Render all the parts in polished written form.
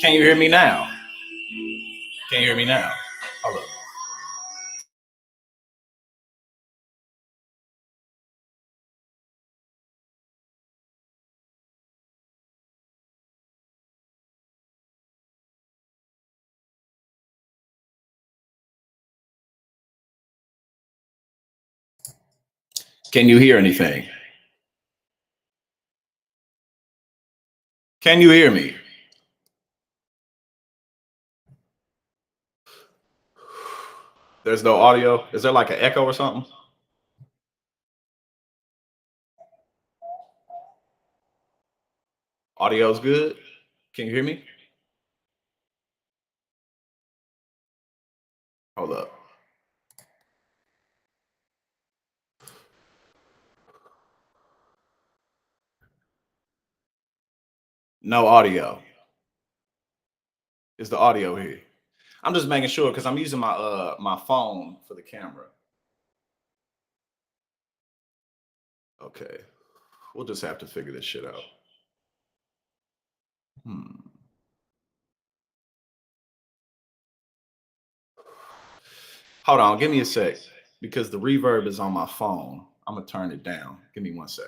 Can you hear me now? Can you hear me now? Hold up. Can you hear anything? Can you hear me? There's no audio. Is there like an echo or something? Audio's good. Can you hear me? Hold up. No audio. Is the audio here? I'm just making sure because I'm using my phone for the camera. Okay. We'll just have to figure this shit out. Hold on, give me a sec because the reverb is on my phone. I'm gonna turn it down. Give me 1 sec.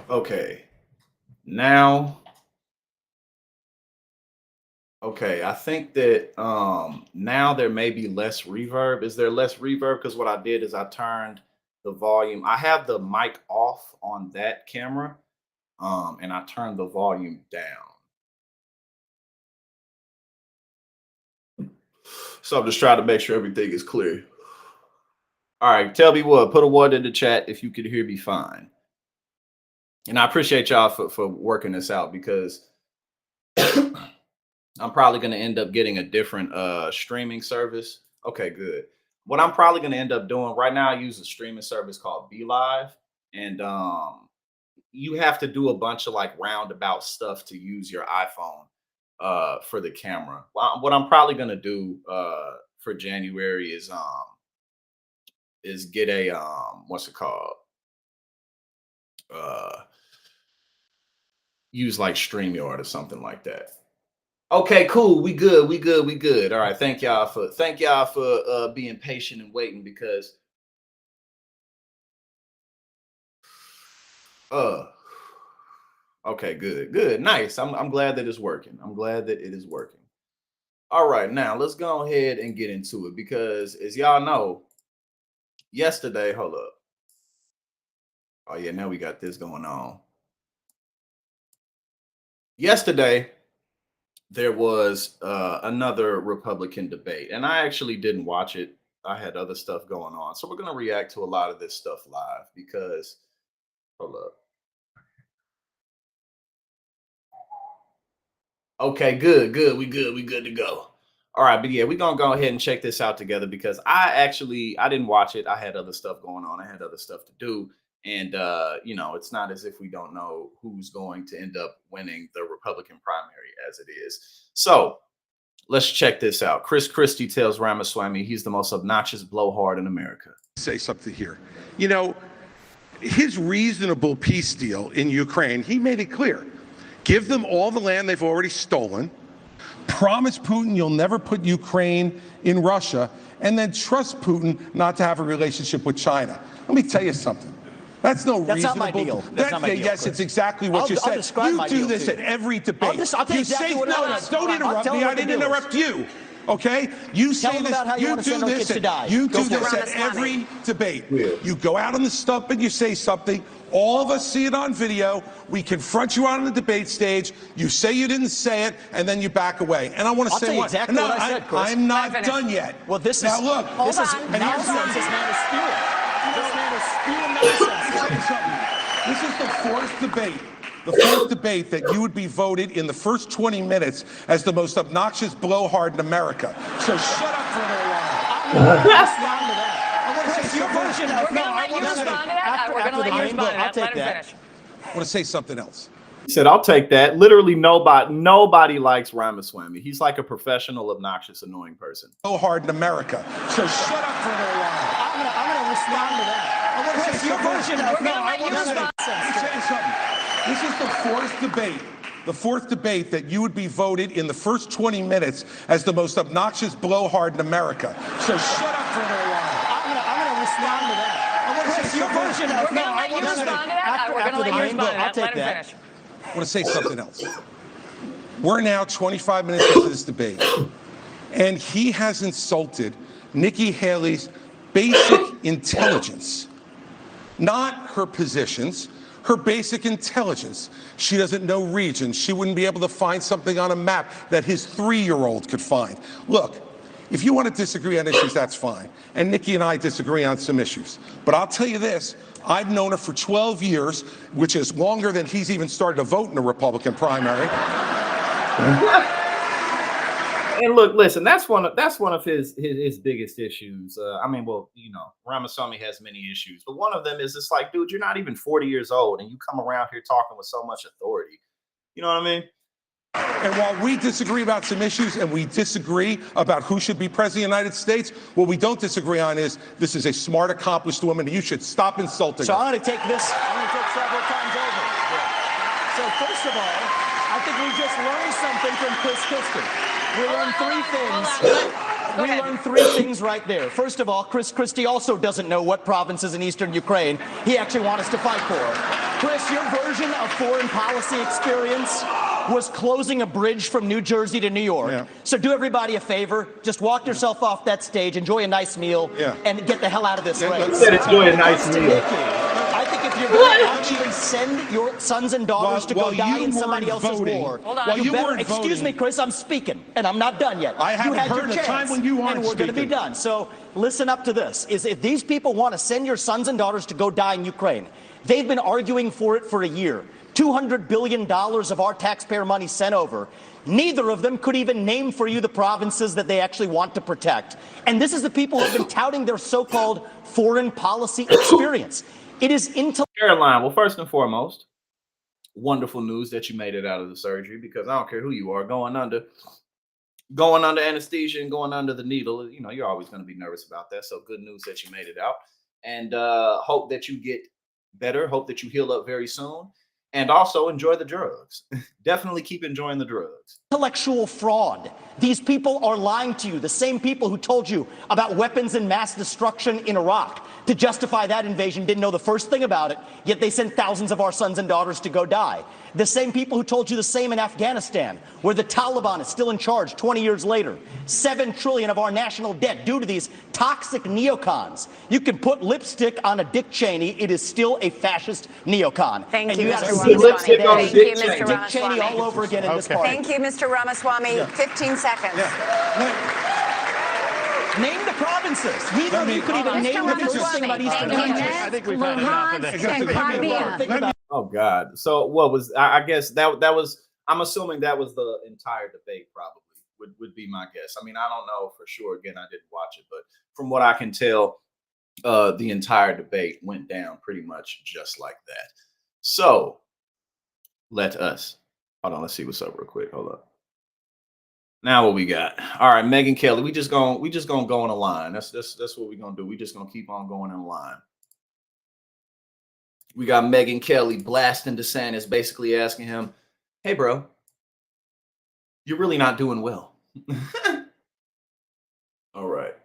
Okay. Now, okay, I think that now there may be less reverb. Is there less reverb? Because what I did is I turned the volume. I have the mic off on that camera, and I turned the volume down. So I'm just trying to make sure everything is clear. All right, tell me what. Put a 1 in the chat if you could hear me fine. And I appreciate y'all for working this out because I'm probably going to end up getting a different streaming service. Okay, good. What I'm probably going to end up doing right now, I use a streaming service called Be Live, and you have to do a bunch of like roundabout stuff to use your iPhone for the camera. Well, what I'm probably going to do for January is get a what's it called? Use like StreamYard or something like that. Okay, cool. We good. We good. We good. All right. Thank y'all for being patient and waiting because okay, good. Good. Nice. I'm glad that it's working. I'm glad that it is working. All right, now let's go ahead and get into it because as y'all know, yesterday, hold up. Oh yeah, now we got this going on. Yesterday, there was another Republican debate, and I actually didn't watch it. I had other stuff going on, so we're gonna react to a lot of this stuff live because hold up. Okay, good, good. We good. We good to go. All right, but yeah, we're gonna go ahead and check this out together because I didn't watch it. I had other stuff going on. I had other stuff to do. And you know, it's not as if we don't know who's going to end up winning the Republican primary as it is. So let's check this out. Chris Christie tells Ramaswamy he's the most obnoxious blowhard in America. Say something here. You know, his reasonable peace deal in Ukraine, he made it clear. Give them all the land they've already stolen. Promise Putin you'll never put Ukraine in Russia, and then trust Putin not to have a relationship with China. Let me tell you something. That's no reasonable. That's not my deal. That's not my deal. Yes, it's exactly what you said. You do this at every debate. I'll tell you exactly what it is. Don't interrupt me. I didn't interrupt you. Okay? You say this. You do this. You do this at every debate. You go out on the stump and you say something. All of us see it on video. We confront you on the debate stage. You say you didn't say it, and then you back away. And I want to say what? Exactly what I said, Chris. I'm not done yet. Well, this now is look. This is nonsense. This man is spewing. This man is spewing nonsense. This is the fourth debate. The fourth debate that you would be voted in the first 20 minutes as the most obnoxious blowhard in America. So shut up for a little while. Your version of We're going to let you respond to that. We're going to let you respond to that. Let him finish. I want to say something else. He said, "I'll take that." Literally, nobody likes Ramaswamy. He's like a professional, obnoxious, annoying person. So hard in America. So shut up for a little while. I'm gonna respond to that. Chris, your version of Let me tell you something. This is the fourth debate that you would be voted in the first 20 minutes as the most obnoxious blowhard in America. So shut up for a little while. I'm gonna respond to that. Chris, your version of We're gonna let you respond to that. We're gonna let you respond to that. I'll take Let him that. finish. I want to say something else. We're now 25 minutes into this debate, and he has insulted Nikki Haley's basic intelligence, not her positions, her basic intelligence. She doesn't know regions. She wouldn't be able to find something on a map that his 3-year-old could find. Look, if you want to disagree on issues, that's fine. And Nikki and I disagree on some issues. But I'll tell you this, I've known her for 12 years, which is longer than he's even started to vote in a Republican primary. And look, listen, that's one of his biggest issues. I mean, well, you know, Ramaswamy has many issues, but one of them is it's like, dude, you're not even 40 years old, and you come around here talking with so much authority. You know what I mean? And while we disagree about some issues and we disagree about who should be president of the United States, what we don't disagree on is this is a smart, accomplished woman, and you should stop insulting So her. I'm going to take this. I'm going to take several times over. So first of all, I think we just learned something from Chris Christie. We learned three things. We learned three things right there. First of all, Chris Christie also doesn't know what provinces in eastern Ukraine he actually wants us to fight for. Chris, your version of foreign policy experience was closing a bridge from New Jersey to New York. Yeah. So do everybody a favor, just walk yourself off that stage, enjoy a nice meal, and get the hell out of this race. He said enjoy a nice meal. I think if you're going to actually send your sons and daughters to go die in somebody else's war, you better, excuse me, Chris, I'm speaking, and I'm not done yet. I haven't you had heard your a time chance, when you aren't and we're going to be speaking. done. So listen up to this, is if these people want to send your sons and daughters to go die in Ukraine, they've been arguing for it for a year. $200 billion of our taxpayer money sent over. Neither of them could even name for you the provinces that they actually want to protect. And this is the people who have been touting their so-called foreign policy experience. It is Caroline, well, first and foremost, wonderful news that you made it out of the surgery, because I don't care who you are, going under anesthesia and going under the needle, you know, you're always going to be nervous about that. So good news that you made it out, and hope that you get better. Hope that you heal up very soon. And also enjoy the drugs. Definitely keep enjoying the drugs. intellectual fraud. These people are lying to you. The same people who told you about weapons and mass destruction in Iraq to justify that invasion didn't know the first thing about it, yet they sent thousands of our sons and daughters to go die. The same people who told you the same in Afghanistan, where the Taliban is still in charge 20 years later. $7 trillion of our national debt due to these toxic neocons. You can put lipstick on a Dick Cheney, it is still a fascist neocon. Thank and you, gotta Mr. see this Ramaswamy. today. Thank you, Mr. Dick Cheney all Ramaswamy. over again in this party. Thank you, Mr. Ramaswamy. 15 seconds. Name the provinces. Neither of you could even name the first thing about Eastern Thank you. countries. I think we've had enough of this. And Crimea. Oh God. So what was, I guess that was, I'm assuming that was the entire debate, probably would be my guess. I mean, I don't know for sure. Again, I didn't watch it, but from what I can tell, the entire debate went down pretty much just like that. So let us, hold on, let's see what's up real quick. Hold up. Now what we got? All right, Megyn Kelly. We just gonna go in a line. That's what we're gonna do. We just gonna keep on going in a line. We got Megyn Kelly blasting DeSantis, basically asking him, "Hey, bro, you're really not doing well." All right.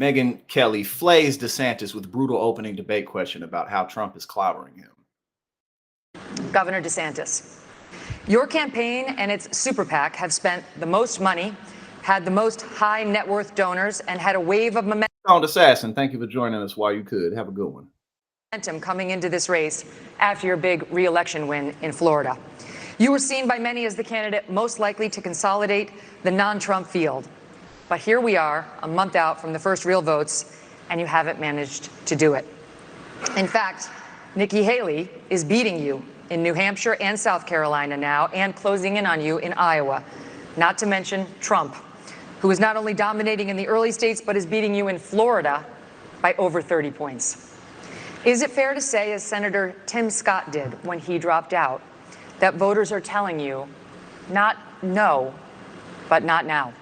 Megyn Kelly flays DeSantis with brutal opening debate question about how Trump is clobbering him. Governor DeSantis, your campaign and its super PAC have spent the most money, had the most high net worth donors, and had a wave of Sound Assassin, thank you for joining us while you could. Have a good one. momentum coming into this race after your big re-election win in Florida. You were seen by many as the candidate most likely to consolidate the non-Trump field. But here we are, a month out from the first real votes, and you haven't managed to do it. In fact, Nikki Haley is beating you in New Hampshire and South Carolina now, and closing in on you in Iowa. Not to mention Trump, who is not only dominating in the early states, but is beating you in Florida by over 30 points. Is it fair to say, as Senator Tim Scott did when he dropped out, that voters are telling you not no, but not now?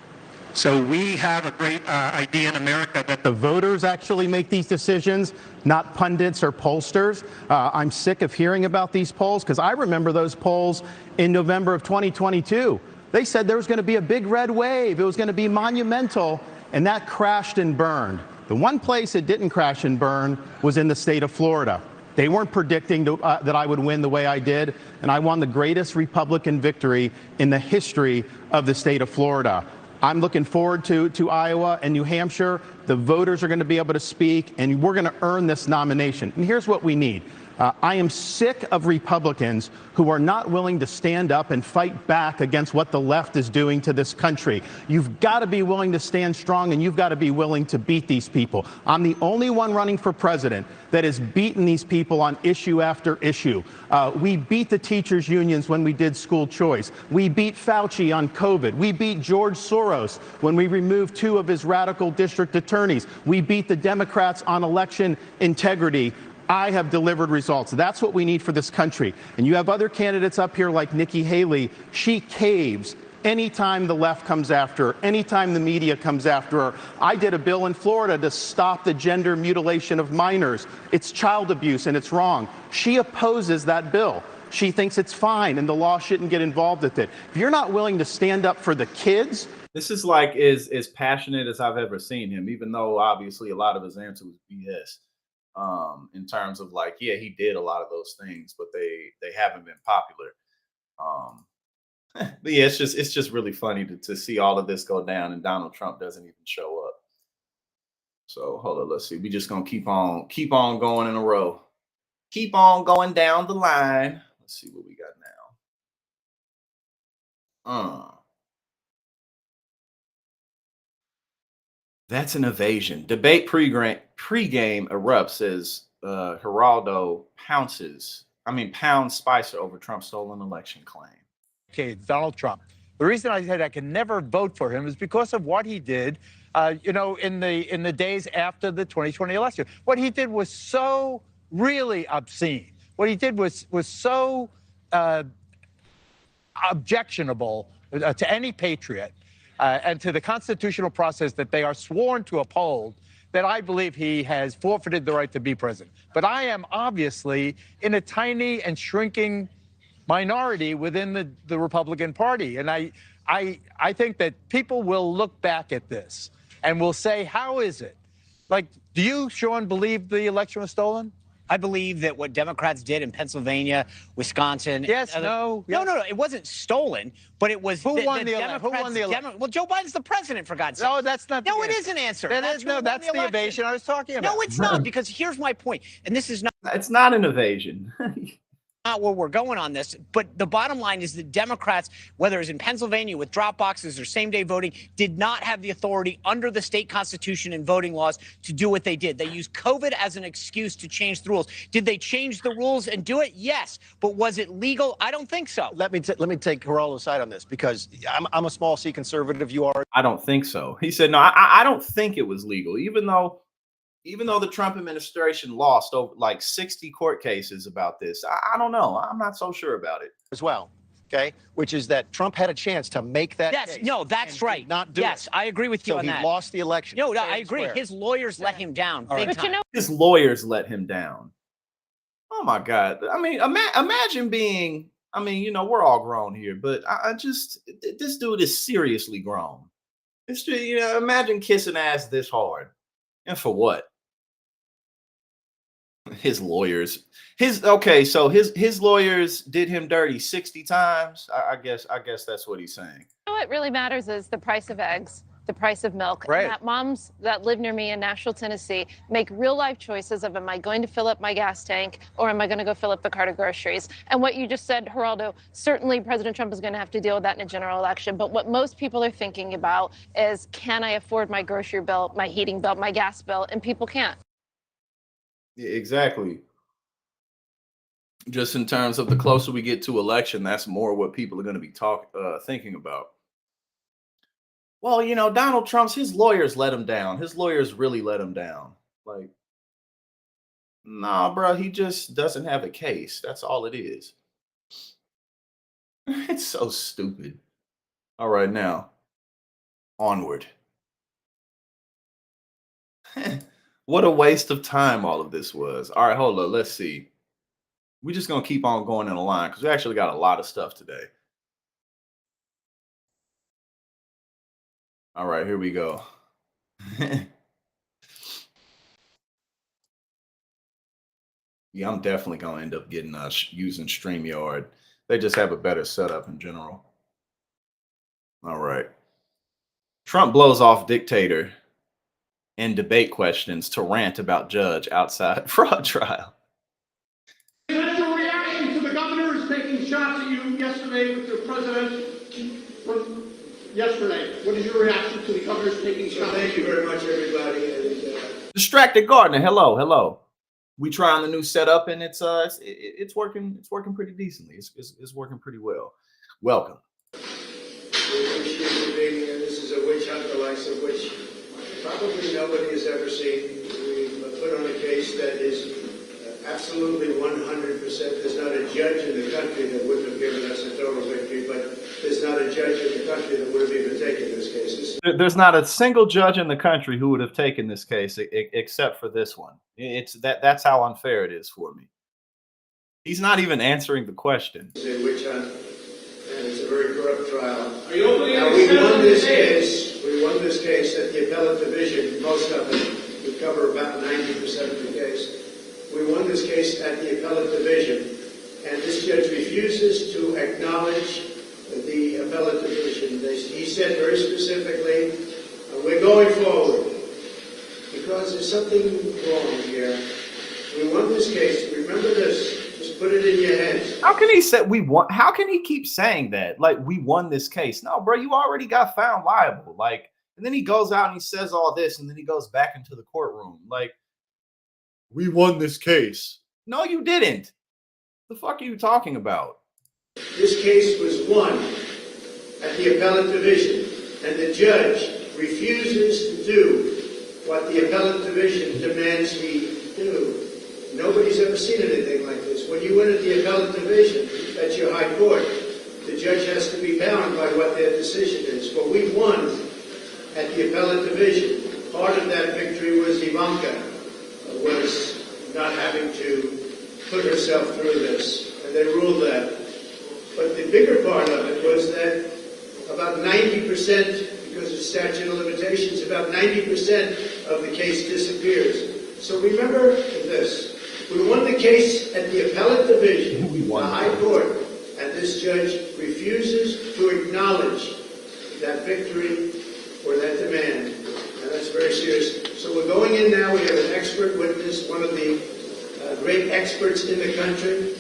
So we have a great idea in America that the voters actually make these decisions, not pundits or pollsters. I'm sick of hearing about these polls because I remember those polls in November of 2022. They said there was going to be a big red wave. It was going to be monumental, and that crashed and burned. The one place it didn't crash and burn was in the state of Florida. They weren't predicting that I would win the way I did, and I won the greatest Republican victory in the history of the state of Florida. I'm looking forward to Iowa and New Hampshire. The voters are going to be able to speak, and we're going to earn this nomination. And here's what we need. I am sick of Republicans who are not willing to stand up and fight back against what the left is doing to this country. You've got to be willing to stand strong, and you've got to be willing to beat these people. I'm the only one running for president that has beaten these people on issue after issue. We beat the teachers' unions when we did school choice. We beat Fauci on COVID. We beat George Soros when we removed 2 of his radical district attorneys. We beat the Democrats on election integrity. I have delivered results. That's what we need for this country. And you have other candidates up here like Nikki Haley. She caves anytime the left comes after her, anytime the media comes after her. I did a bill in Florida to stop the gender mutilation of minors. It's child abuse and it's wrong. She opposes that bill. She thinks it's fine and the law shouldn't get involved with it. If you're not willing to stand up for the kids. This is like as passionate as I've ever seen him, even though obviously a lot of his answer was BS. In terms of like, yeah, he did a lot of those things, but they haven't been popular. But yeah, it's just really funny to see all of this go down and Donald Trump doesn't even show up. So hold on, let's see. We just gonna keep on going in a row. Keep on going down the line. Let's see what we got now. That's an evasion. Debate pregame erupts as Geraldo pounds Spicer over Trump's stolen election claim. Okay, Donald Trump. The reason I said I can never vote for him is because of what he did, in the days after the 2020 election. What he did was so really obscene. What he did was so objectionable to any patriot. And to the constitutional process that they are sworn to uphold, that I believe he has forfeited the right to be president. But I am obviously in a tiny and shrinking minority within the Republican Party. And I think that people will look back at this and will say, how is it? Like, do you, Sean, believe the election was stolen? I believe that what Democrats did in Pennsylvania, Wisconsin. Yes, no. No. It wasn't stolen, but it was. Who won the election? Well, Joe Biden's the president, for God's sake. No, that's not. No, it is an answer. That's the evasion I was talking about. No, it's not, because here's my point, and this is not. It's not an evasion. Not where we're going on this, but the bottom line is that Democrats, whether it's in Pennsylvania with drop boxes or same-day voting, did not have the authority under the state constitution and voting laws to do what they did. They used COVID as an excuse to change the rules. Did they change the rules and do it? Yes. But was it legal? I don't think so. Let me take Geraldo's side on this, because I'm a small C conservative. You are. I don't think so. He said, no, I don't think it was legal, even though the Trump administration lost over like 60 court cases about this. I don't know. I'm not so sure about it. As well, okay? Which is that Trump had a chance to make that Yes, case. no, that's right. Not do yes, it. I agree with you So on he that. lost the election. No, fair I and agree. square. His lawyers let him down. All Big right. time. His lawyers let him down. Oh my God. I mean, imagine being, we're all grown here, but this dude is seriously grown. It's, imagine kissing ass this hard. And for what? His lawyers, his lawyers did him dirty 60 times. I guess that's what he's saying. You know what really matters is the price of eggs, the price of milk. Right. And that moms that live near me in Nashville, Tennessee, make real life choices of, am I going to fill up my gas tank or am I going to go fill up the cart of groceries? And what you just said, Geraldo, certainly President Trump is going to have to deal with that in a general election. But what most people are thinking about is, can I afford my grocery bill, my heating bill, my gas bill? And people can't. Yeah, exactly. Just in terms of the closer we get to election, that's more what people are going to be thinking about. Well, Donald Trump's, his lawyers let him down. His lawyers really let him down. Like, Nah, bro, he just doesn't have a case. That's all it is. It's so stupid. All right, now, onward. What a waste of time all of this was. All right, hold on. Let's see. We're just going to keep on going in a line because we actually got a lot of stuff today. All right, here we go. Yeah, I'm definitely going to end up getting using StreamYard. They just have a better setup in general. All right. Trump blows off dictator in debate questions to rant about judge outside fraud trial. That's your reaction to the governors taking shots at you yesterday with the president yesterday. What is your reaction to the governors taking shots? Thank you very much, everybody. Distracted Gardener, hello. We trying the new setup and it's working pretty decently. It's working pretty well. Welcome. We appreciate you being here. This is a witch hunt, the likes of which probably nobody has ever seen. We've put on a case that is absolutely 100%. There's not a judge in the country that wouldn't have given us a total victory, but there's not a judge in the country that would have even taken this case. There's not a single judge in the country who would have taken this case except for this one. That's how unfair it is for me. He's not even answering the question. It's a witch hunt, and it's a very corrupt trial. Are you opening now, we won this case. We won this case at the appellate division. Most of it, we cover about 90% of the case. We won this case at the appellate division, and this judge refuses to acknowledge the appellate division. He said very specifically, we're going forward because there's something wrong here. We won this case. Remember this. Just put it in your heads. How can he say we won? How can he keep saying that? Like, we won this case. No, bro, you already got found liable. Like, and then he goes out and he says all this, and then he goes back into the courtroom. Like, we won this case. No, you didn't. The fuck are you talking about? This case was won at the appellate division, and the judge refuses to do what the appellate division demands he do. Nobody's ever seen anything like this. When you win at the appellate division, that's your high court. The judge has to be bound by what their decision is. Well, we won at the appellate division. Part of that victory was Ivanka was not having to put herself through this, and they ruled that. But the bigger part of it was that about 90%, because of statute of limitations, about 90% of the case disappears. So remember this. We won the case at the appellate division, the high court, and this judge refuses to acknowledge that victory or that demand. And that's very serious. So we're going in now. We have an expert witness, one of the great experts in the country,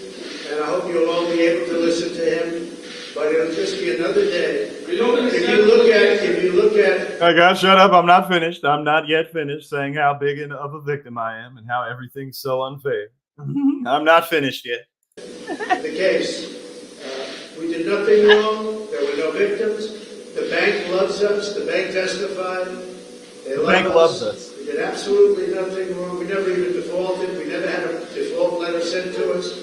and I hope you'll all be able to listen to him. But it'll just be another day. If you look at. I gotta shut up. I'm not finished. I'm not yet finished saying how big of a victim I am and how everything's so unfair. I'm not finished yet. The case. We did nothing wrong. There were no victims. The bank loves us. The bank testified. The bank loves us. We did absolutely nothing wrong. We never even defaulted. We never had a default letter sent to us.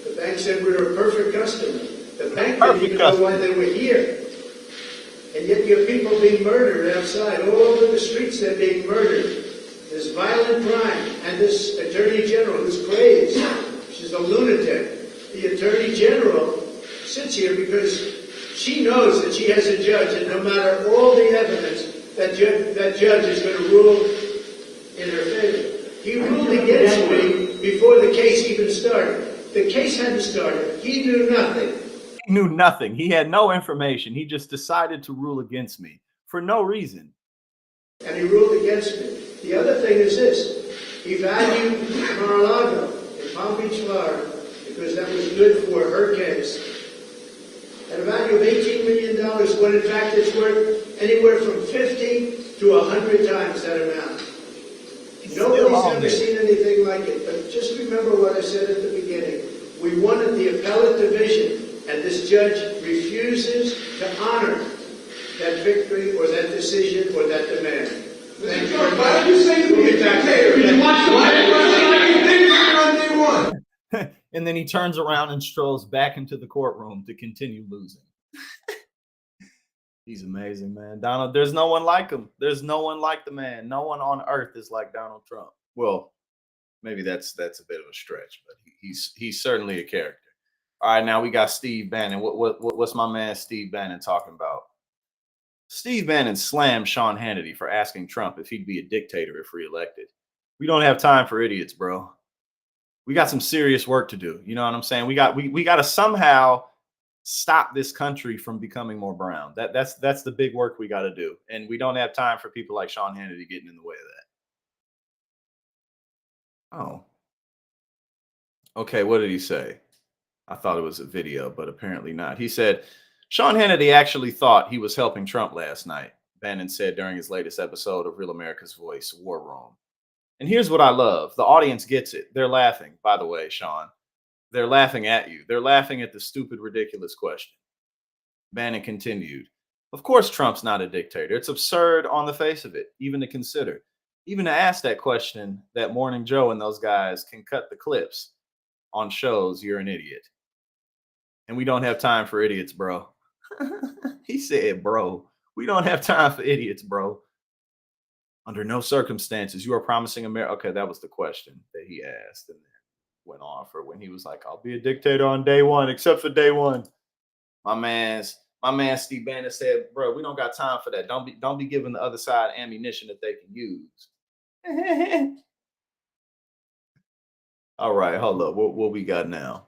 The bank said we were a perfect customer. The bank didn't even know why they were here. And yet you have people being murdered outside. All over the streets they're being murdered. There's violent crime. And this Attorney General who's crazed. She's a lunatic. The Attorney General sits here because she knows that she has a judge, and no matter all the evidence, that judge is going to rule in her favor. He ruled against me before the case even started. The case hadn't started. He knew nothing. He knew nothing. He had no information. He just decided to rule against me for no reason. And he ruled against me. The other thing is this. He valued Mar-a-Lago in Palm Beach, Florida, because that was good for her case, at a value of $18 million, when in fact it's worth anywhere from 50 to 100 times that amount. Nobody's ever seen anything like it. But just remember what I said at the beginning. We won at the appellate division, and this judge refuses to honor that victory or that decision or that demand. Thank you very much. Why don't you say to the dictator? You watch the bank run like you think won. And then he turns around and strolls back into the courtroom to continue losing. He's amazing, man. Donald, there's no one like him. There's no one like the man. No one on earth is like Donald Trump. Well, maybe that's a bit of a stretch, but he's certainly a character. All right, now we got Steve Bannon. What's my man Steve Bannon talking about? Steve Bannon slammed Sean Hannity for asking Trump if he'd be a dictator if reelected. We don't have time for idiots, bro. We got some serious work to do. You know what I'm saying? We got to somehow stop this country from becoming more brown. That's the big work we got to do. And we don't have time for people like Sean Hannity getting in the way of that. Oh. Okay, what did he say? I thought it was a video, but apparently not. He said, Sean Hannity actually thought he was helping Trump last night, Bannon said during his latest episode of Real America's Voice, War Room. And here's what I love. The audience gets it. They're laughing, by the way, Sean. They're laughing at you. They're laughing at the stupid, ridiculous question. Bannon continued, of course Trump's not a dictator. It's absurd on the face of it, even to consider. Even to ask that question, that Morning Joe and those guys can cut the clips on shows, you're an idiot. And we don't have time for idiots, bro. He said, bro, we don't have time for idiots, bro. Under no circumstances, you are promising America. Okay, that was the question that he asked and then went on for when he was like, I'll be a dictator on day one, except for day one. My man Steve Bannon said, bro, we don't got time for that. Don't be giving the other side ammunition that they can use. All right, hold up. What we got now?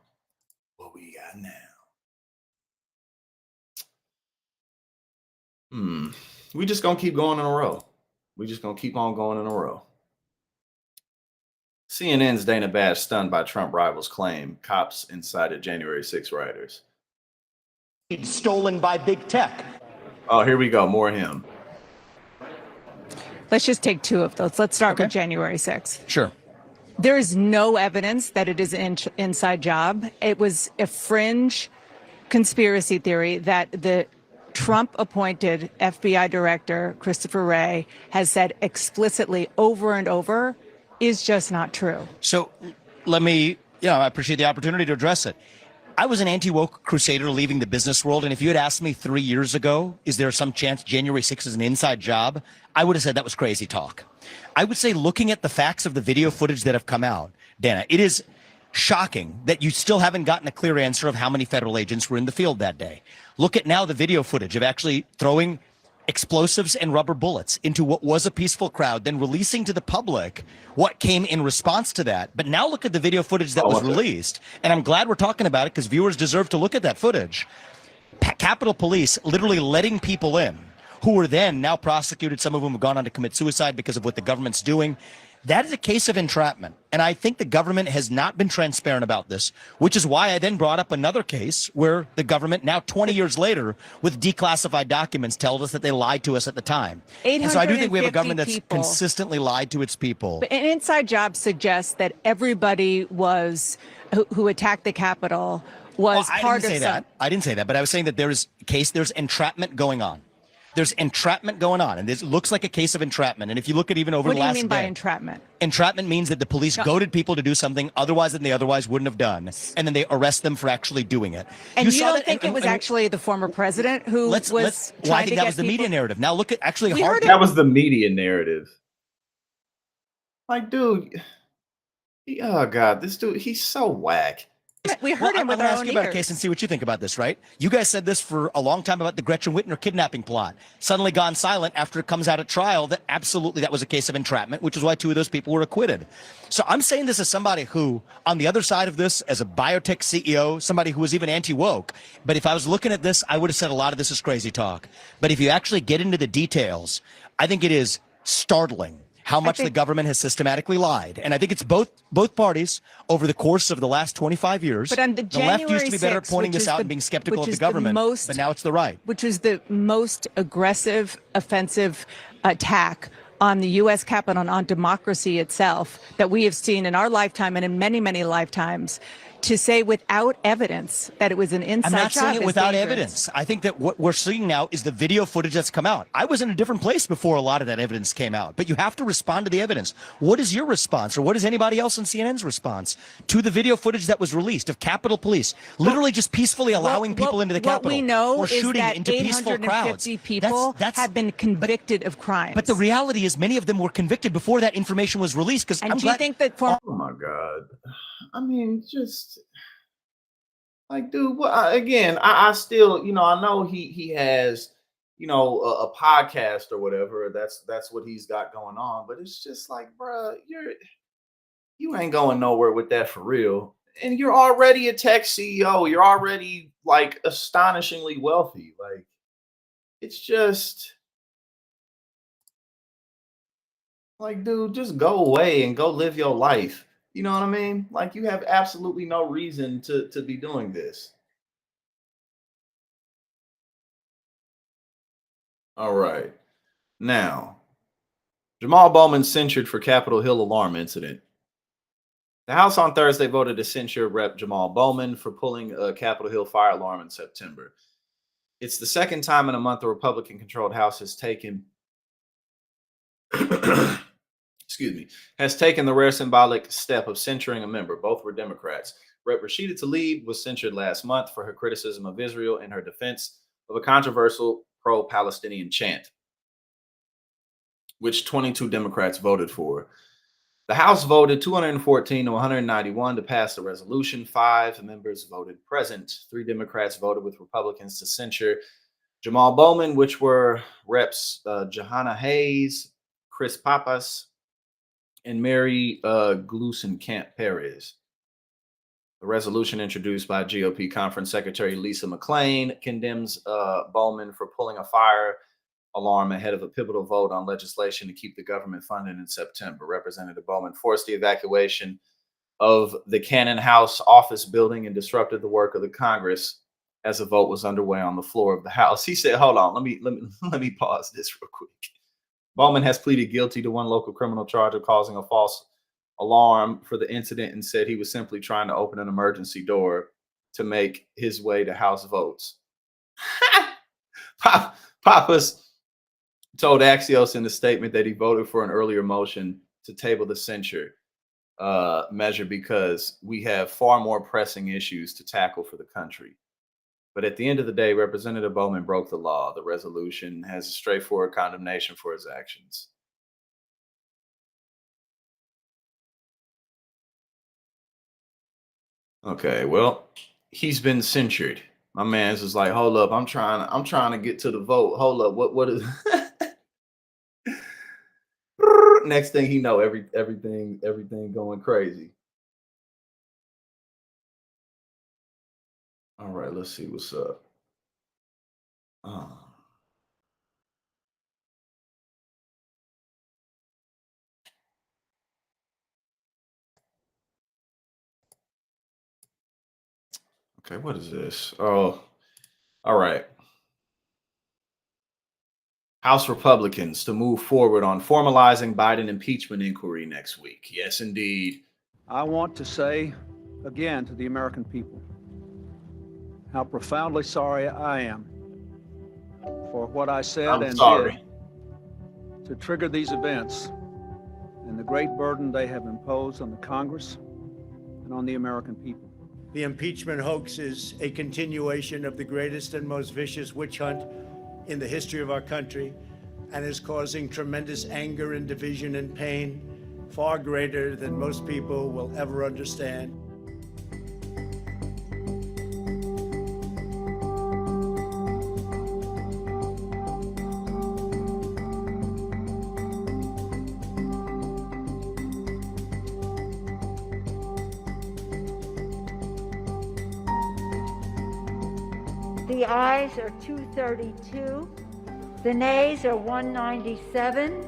What we got now? We just gonna keep going in a row. We just gonna keep on going in a row. CNN's Dana Bash stunned by Trump rivals claim cops incited January 6 rioters. Stolen by big tech. Oh, here we go. More of him. Let's just take two of those. Let's start with January 6th. Sure. There is no evidence that it is an inside job. It was a fringe conspiracy theory that the Trump-appointed FBI director, Christopher Wray, has said explicitly over and over is just not true. So let me, I appreciate the opportunity to address it. I was an anti-woke crusader leaving the business world, and if you had asked me 3 years ago, is there some chance January 6th is an inside job, I would have said that was crazy talk. I would say, looking at the facts of the video footage that have come out, Dana, it is shocking that you still haven't gotten a clear answer of how many federal agents were in the field that day. Look at now the video footage of actually throwing explosives and rubber bullets into what was a peaceful crowd, then releasing to the public what came in response to that. But now look at the video footage that was released. And I'm glad we're talking about it because viewers deserve to look at that footage. Capitol Police literally letting people in who were then now prosecuted. Some of them have gone on to commit suicide because of what the government's doing. That is a case of entrapment. And I think the government has not been transparent about this, which is why I then brought up another case where the government, now 20 years later, with declassified documents, told us that they lied to us at the time. And so I do think we have a government that's consistently lied to its people. But an inside job suggests that everybody was who attacked the Capitol was part of that. I didn't say that, but I was saying that there's entrapment going on. There's entrapment going on, and this looks like a case of entrapment. And if you look at even over the last day. What do you mean by entrapment? Entrapment means that the police goaded people to do something otherwise than they otherwise wouldn't have done, and then they arrest them for actually doing it. And you don't think it was actually the former president who was trying to get people? I think that was the media narrative. Now look at that was the media narrative. Like, dude, oh God, this dude, he's so whack. We heard him with our own ears. I'm going to ask you about a case and see what you think about this, right? You guys said this for a long time about the Gretchen Whitmer kidnapping plot. Suddenly gone silent after it comes out at trial that absolutely that was a case of entrapment, which is why 2 of those people were acquitted. So I'm saying this as somebody who, on the other side of this, as a biotech CEO, somebody who was even anti-woke, but if I was looking at this, I would have said a lot of this is crazy talk. But if you actually get into the details, I think it is startling how much the government has systematically lied. And I think it's both parties over the course of the last 25 years. But on the left used to be better at pointing this out and being skeptical of the government, but now it's the right. Which was the most aggressive, offensive attack on the U.S. Capitol and on democracy itself that we have seen in our lifetime and in many, many lifetimes. to say without evidence that it was an inside job. I'm not saying it is without dangerous. evidence. I think that what we're seeing now is the video footage that's come out. I was in a different place before a lot of that evidence came out, but you have to respond to the evidence. What is your response, or what is anybody else on CNN's response to the video footage that was released of Capitol Police literally just peacefully allowing people into the Capitol? What we know or is shooting that into peaceful crowds? 850 people have been convicted of crimes. But the reality is many of them were convicted before that information was released. Because do you think that oh my God. I mean, just like, dude, again, I still, I know he has, a podcast or whatever. That's what he's got going on. But it's just like, bruh, you ain't going nowhere with that for real. And you're already a tech CEO. You're already like astonishingly wealthy. Like, it's just like, dude, just go away and go live your life. You know what I mean? Like, you have absolutely no reason to be doing this. All right. Now, Jamal Bowman censured for Capitol Hill alarm incident. The House on Thursday voted to censure Rep. Jamal Bowman for pulling a Capitol Hill fire alarm in September. It's the second time in a month the Republican-controlled House has taken has taken the rare symbolic step of censuring a member. Both were Democrats. Rep. Rashida Tlaib was censured last month for her criticism of Israel and her defense of a controversial pro-Palestinian chant, which 22 Democrats voted for. The House voted 214 to 191 to pass the resolution. 5 members voted present. 3 Democrats voted with Republicans to censure Jamal Bowman, which were Reps Johanna Hayes, Chris Pappas, and Mary Gluesenkamp Perez. The resolution introduced by GOP Conference Secretary Lisa McClain condemns Bowman for pulling a fire alarm ahead of a pivotal vote on legislation to keep the government funded in September. Representative Bowman forced the evacuation of the Cannon House office building and disrupted the work of the Congress as a vote was underway on the floor of the House. He said, hold on, let me pause this real quick. Bowman has pleaded guilty to one local criminal charge of causing a false alarm for the incident and said he was simply trying to open an emergency door to make his way to House votes. Pappas told Axios in a statement that he voted for an earlier motion to table the censure measure because we have far more pressing issues to tackle for the country. But at the end of the day, Representative Bowman broke the law. The resolution has a straightforward condemnation for his actions. Okay, well, he's been censured. My man's just like, hold up, I'm trying to get to the vote. Hold up, what is next thing he know, everything going crazy. All right, let's see what's up. Okay, what is this? Oh, all right. House Republicans to move forward on formalizing Biden impeachment inquiry next week. Yes, indeed. I want to say again to the American people how profoundly sorry I am for what I said and did to trigger these events and the great burden they have imposed on the Congress and on the American people. The impeachment hoax is a continuation of the greatest and most vicious witch hunt in the history of our country and is causing tremendous anger and division and pain, far greater than most people will ever understand. The ayes are 232. The nays are 197.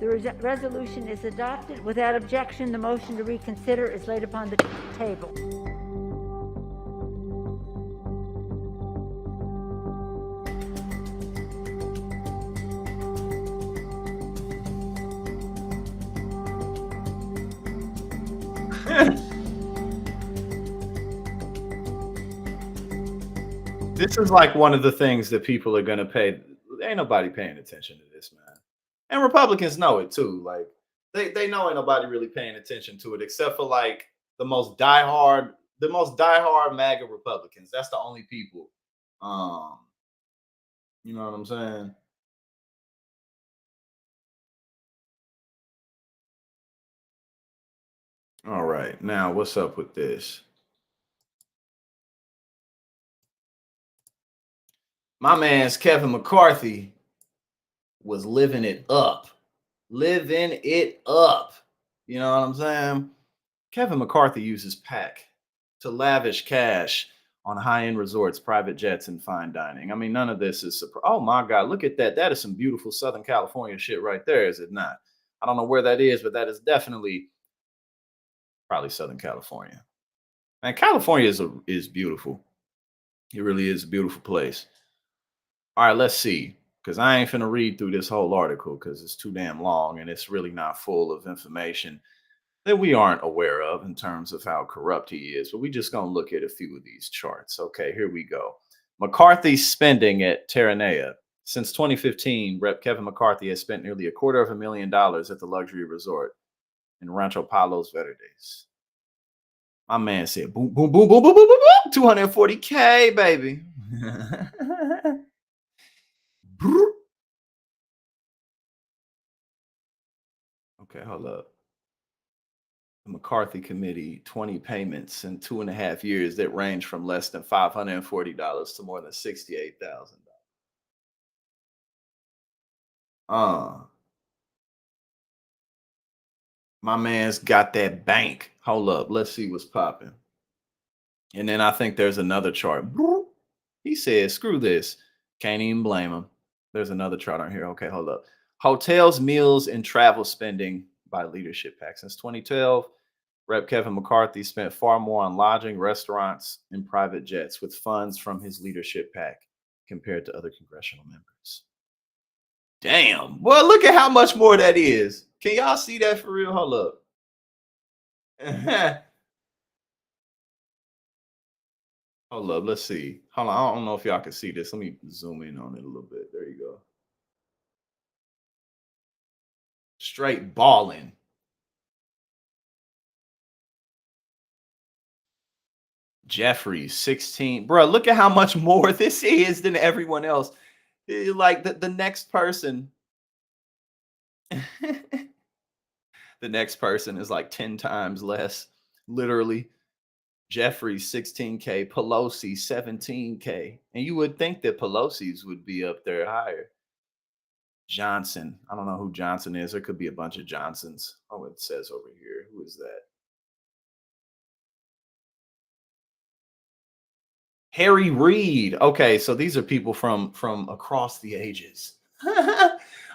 The resolution is adopted. Without objection, the motion to reconsider is laid upon the table. This is like one of the things that people are gonna pay. Ain't nobody paying attention to this, man. And Republicans know it too. Like they know ain't nobody really paying attention to it, except for like the most diehard MAGA Republicans. That's the only people. Um, you know what I'm saying? All right. Now, what's up with this? My man's Kevin McCarthy was living it up. Living it up. You know what I'm saying? Kevin McCarthy uses PAC to lavish cash on high-end resorts, private jets, and fine dining. I mean, none of this is oh my God, look at that. That is some beautiful Southern California shit right there, is it not? I don't know where that is, but that is definitely probably Southern California. And California is beautiful. It really is a beautiful place. All right, let's see. Because I ain't finna read through this whole article because it's too damn long and it's really not full of information that we aren't aware of in terms of how corrupt he is. But we just gonna look at a few of these charts. Okay, here we go. McCarthy's spending at Terranea. Since 2015, Rep. Kevin McCarthy has spent nearly $250,000 at the luxury resort in Rancho Palos Verdes. My man said, boom, boom, boom, boom, boom, boom, boom, boom, 240K, baby. Okay, hold up. The McCarthy Committee, 20 payments in 2.5 years that range from less than $540 to more than $68,000. My man's got that bank. Hold up, let's see what's popping. And then I think there's another chart. He says, screw this. Can't even blame him. There's another chart on here. Okay, hold up. Hotels, meals, and travel spending by leadership PAC. Since 2012, Rep. Kevin McCarthy spent far more on lodging, restaurants, and private jets with funds from his leadership PAC compared to other congressional members. Damn. Well, look at how much more that is. Can y'all see that for real? Hold up. Hold up. Let's see. Hold on. I don't know if y'all can see this. Let me zoom in on it a little bit. There you go. Straight balling. Jeffries, 16. Bro, look at how much more this is than everyone else. Like the next person. The next person is like 10 times less, literally. Jeffries, 16K. Pelosi, 17K. And you would think that Pelosi's would be up there higher. Johnson. I don't know who Johnson is. There could be a bunch of Johnsons. Oh, it says over here. Who is that? Harry Reid. Okay, so these are people from across the ages.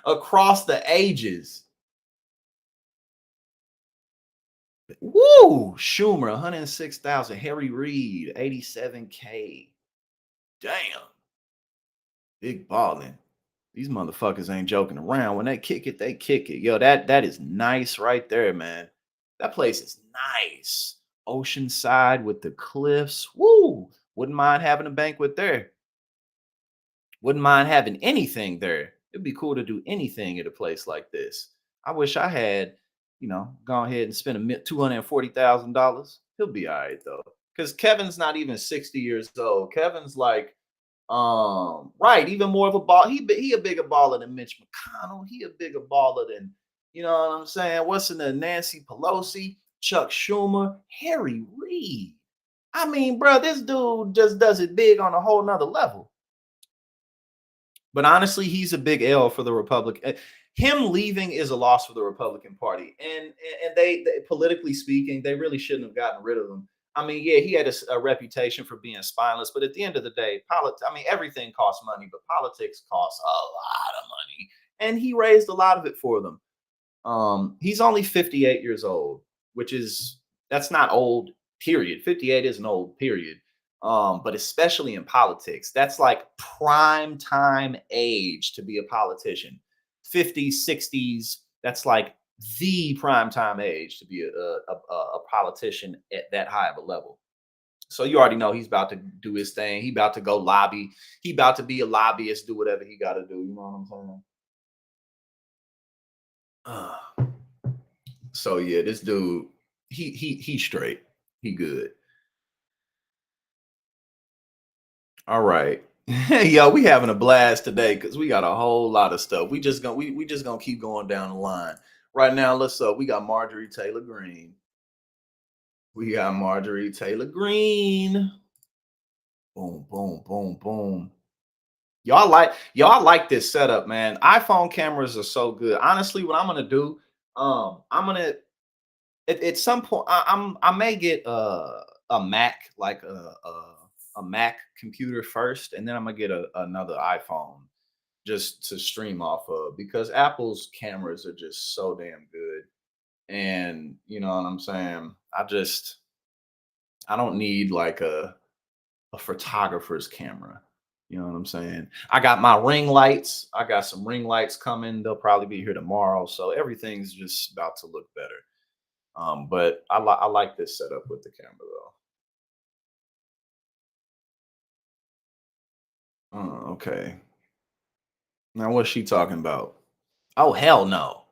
Across the ages. Woo! Schumer, 106,000. Harry Reid, 87K. Damn. Big balling. These motherfuckers ain't joking around. When they kick it, they kick it. Yo, that is nice right there, man. That place is nice. Oceanside with the cliffs. Woo! Wouldn't mind having a banquet there. Wouldn't mind having anything there. It'd be cool to do anything at a place like this. I wish I had, gone ahead and spent $240,000. He'll be all right though, because Kevin's not even 60 years old. Kevin's like, right, even more of a ball. He a bigger baller than Mitch McConnell. He a bigger baller than, you know what I'm saying? What's in the Nancy Pelosi, Chuck Schumer, Harry Reid. I mean, bro, this dude just does it big on a whole nother level. But honestly, he's a big L for the Republican. Him leaving is a loss for the Republican Party, and they politically speaking, they really shouldn't have gotten rid of him. I mean, yeah, he had a reputation for being spineless, but at the end of the day, everything costs money, but politics costs a lot of money, and he raised a lot of it for them. He's only 58 years old, that's not old. Period. 58 isn't old. Period. But especially in politics, that's like prime time age to be a politician. 50s, 60s, that's like the prime time age to be a politician at that high of a level. So you already know he's about to do his thing. He about to go lobby. He about to be a lobbyist, do whatever he got to do. You know what I'm saying? So yeah, this dude, he straight. He good. All right. Yo, we having a blast today because we got a whole lot of stuff. We just gonna keep going down the line. Right now, we got Marjorie Taylor Greene. We got Marjorie Taylor Greene. Boom, boom, boom, boom. Y'all like this setup, man. iPhone cameras are so good. Honestly, what I'm gonna do, I'm gonna at some point I may get a Mac, like a Mac computer first, and then I'm gonna get another iPhone just to stream off of, because Apple's cameras are just so damn good. And you know what I'm saying? I don't need like a photographer's camera. You know what I'm saying? I got my ring lights. I got some ring lights coming. They'll probably be here tomorrow. So everything's just about to look better. But I like this setup with the camera though. Okay. Now what's she talking about? Oh, hell no.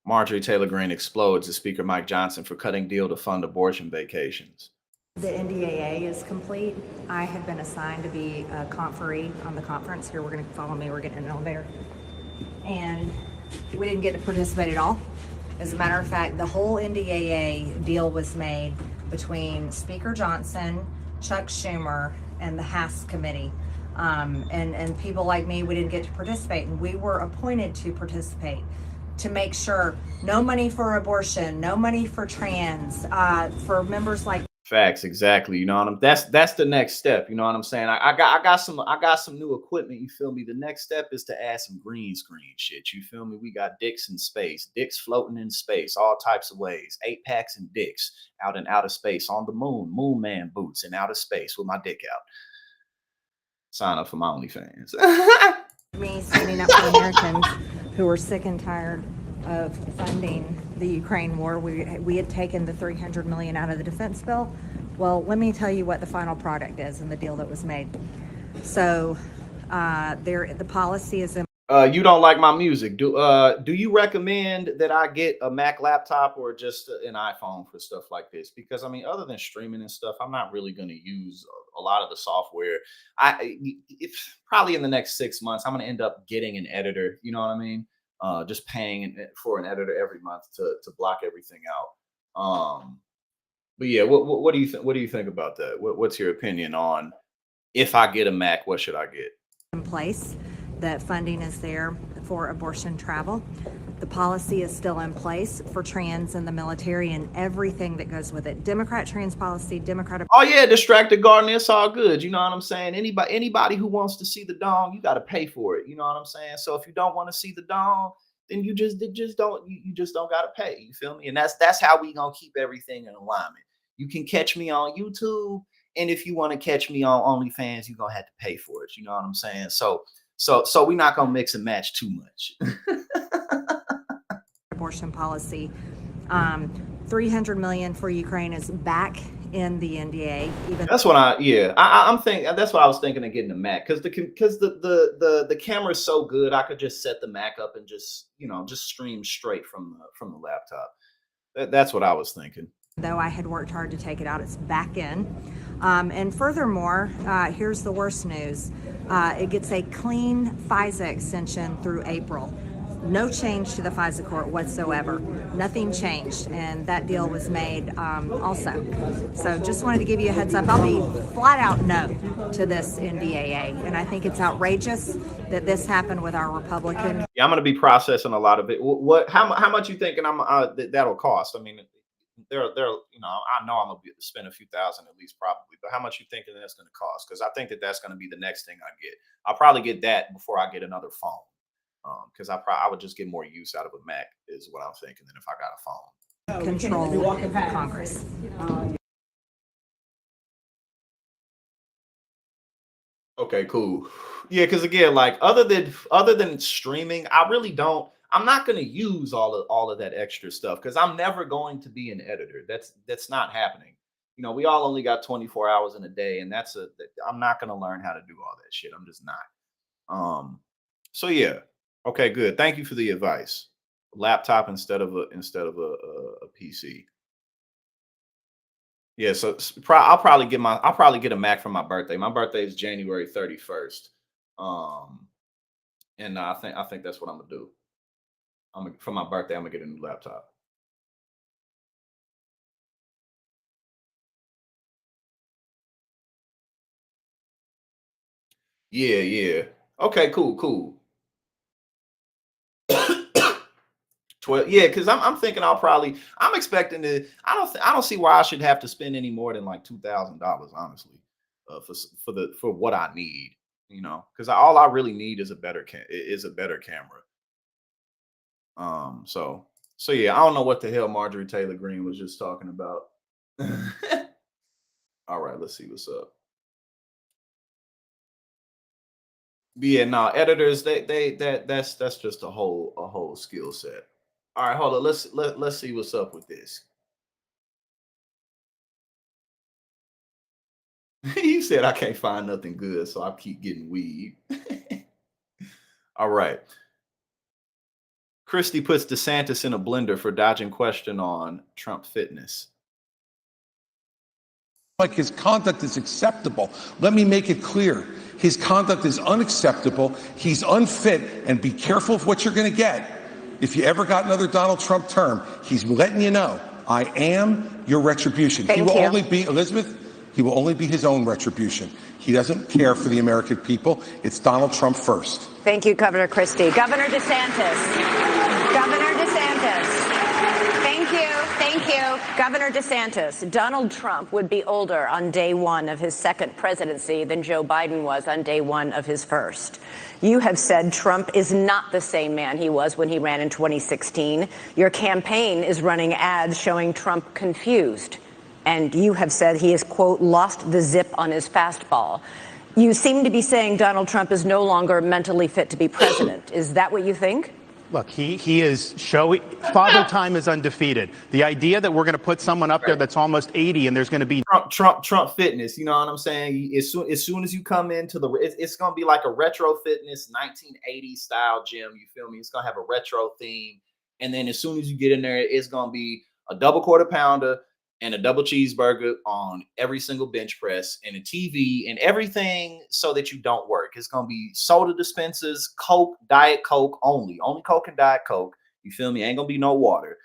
Marjorie Taylor Greene explodes at Speaker Mike Johnson for cutting deal to fund abortion vacations. The NDAA is complete. I have been assigned to be a conferee on the conference. Here, we're going to follow me. We're getting in an elevator. And we didn't get to participate at all. As a matter of fact, the whole NDAA deal was made between Speaker Johnson, Chuck Schumer, and the House committee. And people like me, we didn't get to participate. And we were appointed to participate to make sure no money for abortion, no money for trans, for members like Facts, exactly. You know what I'm. That's the next step. You know what I'm saying. I got some new equipment. You feel me? The next step is to add some green screen shit. You feel me? We got dicks in space, dicks floating in space, all types of ways. 8-packs and dicks out in outer space on the moon, moon man boots in outer space with my dick out. Sign up for my OnlyFans. me standing up for Americans who are sick and tired of funding the Ukraine war. We had taken the $300 million out of the defense bill. Well, let me tell you what the final product is and the deal that was made. So the policy is in. You don't like my music. Do you recommend that I get a Mac laptop or just an iPhone for stuff like this? Because I mean, other than streaming and stuff, I'm not really going to use a lot of the software. If probably in the next 6 months, I'm going to end up getting an editor. You know what I mean? Just paying for an editor every month to block everything out. But yeah, what do you think? What do you think about that? What's your opinion on if I get a Mac, what should I get? In place, that funding is there for abortion travel. The policy is still in place for trans in the military and everything that goes with it. Democrat trans policy, Democrat. Oh yeah, distracted gardener, it's all good. You know what I'm saying? Anybody who wants to see the dong, you got to pay for it. You know what I'm saying? So if you don't want to see the dong, then you just don't got to pay. You feel me? And that's how we gonna keep everything in alignment. You can catch me on YouTube, and if you want to catch me on OnlyFans, you're gonna have to pay for it. You know what I'm saying? So we're not gonna mix and match too much. Abortion policy, $300 million for Ukraine is back in the NDA. That's what I'm thinking. That's what I was thinking of getting the Mac, because the camera's so good. I could just set the Mac up and just stream straight from the laptop. That's what I was thinking. Though I had worked hard to take it out, it's back in. And furthermore, here's the worst news. It gets a clean FISA extension through April. No change to the FISA court whatsoever. Nothing changed, and that deal was made also. So just wanted to give you a heads up. I'll be flat out no to this NDAA, and I think it's outrageous that this happened with our Republican. Yeah, I'm going to be processing a lot of it. How much you thinking that'll cost? I mean, I know I'm gonna spend a few thousand at least, probably, but how much you thinking that's going to cost? Because I think that's going to be the next thing I get. I'll probably get that before I get another phone, because I would just get more use out of a Mac is what I'm thinking than if I got a phone. Control Congress. Okay, cool. Yeah, because again, like other than streaming, I'm not going to use all of that extra stuff, because I'm never going to be an editor. That's not happening. You know, we all only got 24 hours in a day, and I'm not gonna learn how to do all that shit. I'm just not. So yeah. Okay, good. Thank you for the advice. Laptop instead of a PC. Yeah, so I'll probably get a Mac for my birthday. My birthday is January 31st. And I think that's what I'm gonna do. For my birthday, I'm gonna get a new laptop. Yeah, yeah. Okay, cool. 12, yeah, because I'm thinking I'm expecting to. I don't see why I should have to spend any more than like $2,000, honestly, for what I need. You know, because all I really need is a better camera. So yeah, I don't know what the hell Marjorie Taylor Greene was just talking about. All right, let's see what's up. But yeah, no, editors, that's just a whole skill set. All right, hold on. Let's see what's up with this. He said I can't find nothing good, so I keep getting weed. All right. Christie puts DeSantis in a blender for dodging question on Trump fitness. Like his conduct is acceptable. Let me make it clear. His conduct is unacceptable. He's unfit, and be careful of what you're going to get. If you ever got another Donald Trump term, he's letting you know, I am your retribution. He will only be, Elizabeth, he will only be his own retribution. He doesn't care for the American people. It's Donald Trump first. Thank you, Governor Christie. Governor DeSantis. Thank you. Governor DeSantis. Donald Trump would be older on day one of his second presidency than Joe Biden was on day one of his first. You have said Trump is not the same man he was when he ran in 2016. Your campaign is running ads showing Trump confused. And you have said he has, quote, lost the zip on his fastball. You seem to be saying Donald Trump is no longer mentally fit to be president. Is that what you think? Look, he is showing Father Time is undefeated. The idea that we're going to put someone up there that's almost 80 and there's going to be Trump fitness. You know what I'm saying? As soon as you come into it's going to be like a retro fitness 1980s style gym. You feel me? It's going to have a retro theme. And then as soon as you get in there, it's going to be a double quarter pounder and a double cheeseburger on every single bench press and a TV and everything so that you don't work. It's going to be soda dispensers, Coke, Diet Coke only Coke and Diet Coke. You feel me? Ain't going to be no water.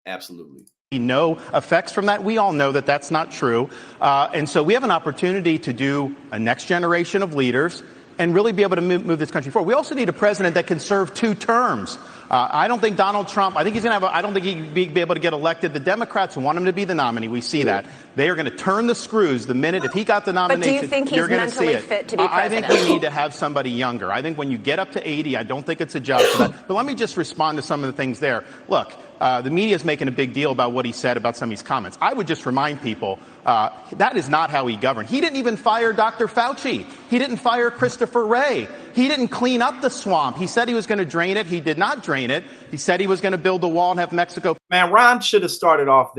Absolutely. No effects from that. We all know that that's not true. And so we have an opportunity to do a next generation of leaders and really be able to move this country forward. We also need a president that can serve 2 terms. I don't think Donald Trump, I think I don't think he'd be able to get elected. The Democrats want him to be the nominee. We see that. They are going to turn the screws the minute if he got the nomination. But do you think he's mentally fit to be president? I think we need to have somebody younger. I think when you get up to 80, I don't think it's a job for that. But let me just respond to some of the things there. Look, the media is making a big deal about what he said about some of these comments. I would just remind people that is not how he governed. He didn't even fire Dr. Fauci. He didn't fire Christopher Wray. He didn't clean up the swamp. He said he was going to drain it. He did not drain it. He said he was going to build a wall and have Mexico. Man, Ron should have started off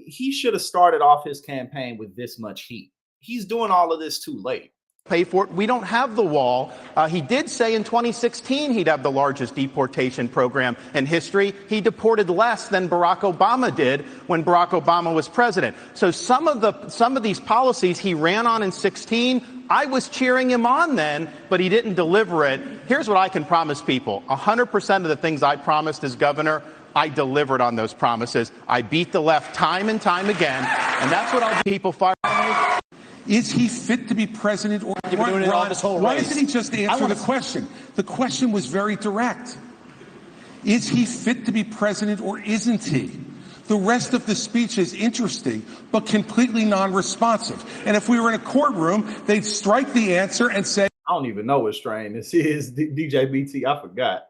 he should have started off his campaign with this much heat. He's doing all of this too late. Pay for it. We don't have the wall. He did say in 2016 he'd have the largest deportation program in history. He deported less than Barack Obama did when Barack Obama was president. So some of these policies he ran on in 2016, I was cheering him on then, but he didn't deliver it. Here's what I can promise people. 100% of the things I promised as governor, I delivered on those promises. I beat the left time and time again, and that's what I'll people fire. Is he fit to be president or why doesn't he just answer the question? The question was very direct. Is he fit to be president or isn't he? The rest of the speech is interesting, but completely non-responsive. And if we were in a courtroom, they'd strike the answer and say, I don't even know what strain this is, DJ BT. I forgot.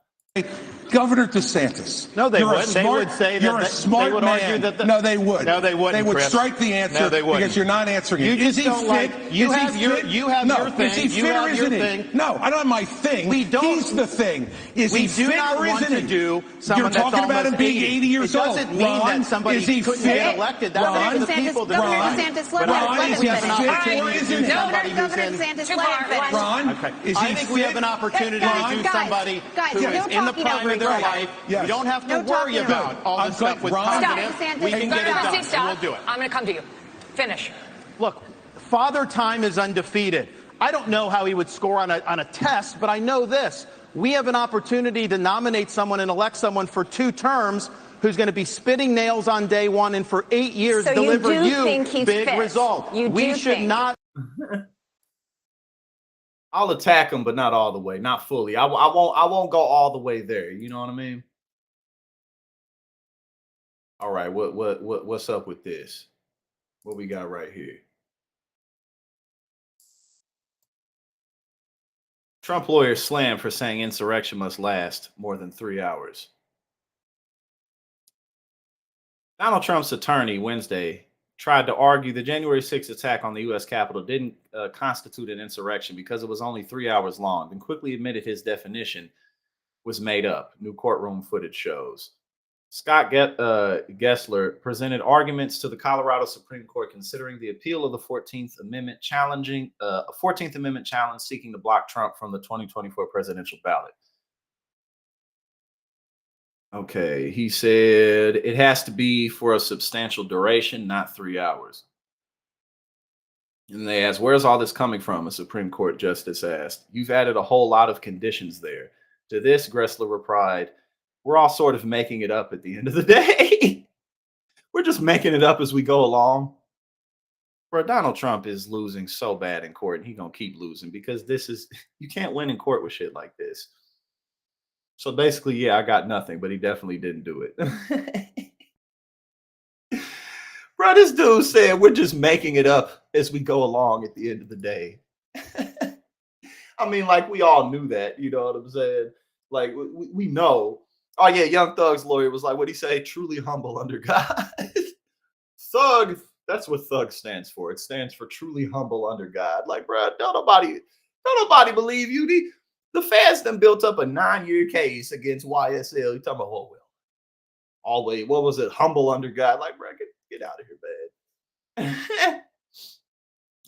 Governor DeSantis. No, they you're wouldn't. They would say that you're a they smart would man. argue that no, they would. No, they wouldn't. They would Chris. strike the answer No, they wouldn't. because you're not answering You it. just Is he don't fit? like. You Is he have your. fit? You have no. your thing. Is he you fit have or your isn't thing. he? No, I don't have my thing. We don't. He's the thing. Is we he do fit not or want isn't to he? do someone You're talking that's about him being 80 years old. It doesn't mean Ron, that somebody is he couldn't fit? get elected. That's Ron, up to the people. Governor DeSantis, Ron, I think we have an opportunity or to isn't do he? somebody who's in. Ron, Okay. is I he think we have fit? an opportunity to do somebody who is in the prime of their life. Yes. We don't have to worry about all this stuff with president. We can get it done, and we'll do it. I'm going to come to you. Finish. Look, Father Time is undefeated. I don't know how he would score on a test, but I know this. We have an opportunity to nominate someone and elect someone for 2 terms who's going to be spitting nails on day 1 and for 8 years So deliver you think he's big fit? results. We should not. I'll attack him, but not all the way, not fully. I won't go all the way there. You know what I mean? All right, what's up with this? What we got right here? Trump lawyers slammed for saying insurrection must last more than 3 hours. Donald Trump's attorney Wednesday tried to argue the January 6th attack on the U.S. Capitol didn't constitute an insurrection because it was only 3 hours long, and quickly admitted his definition was made up, new courtroom footage shows. Scott Gessler presented arguments to the Colorado Supreme Court considering the appeal of the 14th Amendment challenging a 14th Amendment challenge seeking to block Trump from the 2024 presidential ballot. Okay, he said it has to be for a substantial duration, not 3 hours. And they asked, where's all this coming from? A Supreme Court justice asked. You've added a whole lot of conditions there. To this, Gressler replied, we're all sort of making it up at the end of the day. We're just making it up as we go along. Bro, Donald Trump is losing so bad in court, and he's going to keep losing because you can't win in court with shit like this. So basically, yeah, I got nothing, but he definitely didn't do it. Bro, this dude said we're just making it up as we go along at the end of the day. I mean, like, we all knew that, you know what I'm saying? Like, we know. Oh, yeah, Young Thug's lawyer was like, what'd he say? Truly humble under God. Thug, that's what Thug stands for. It stands for truly humble under God. Like, bro, don't nobody believe you. The feds then built up a 9-year case against YSL. You talking about, oh, well, always, what was it? Humble under God. Like, bro, get out of here, man.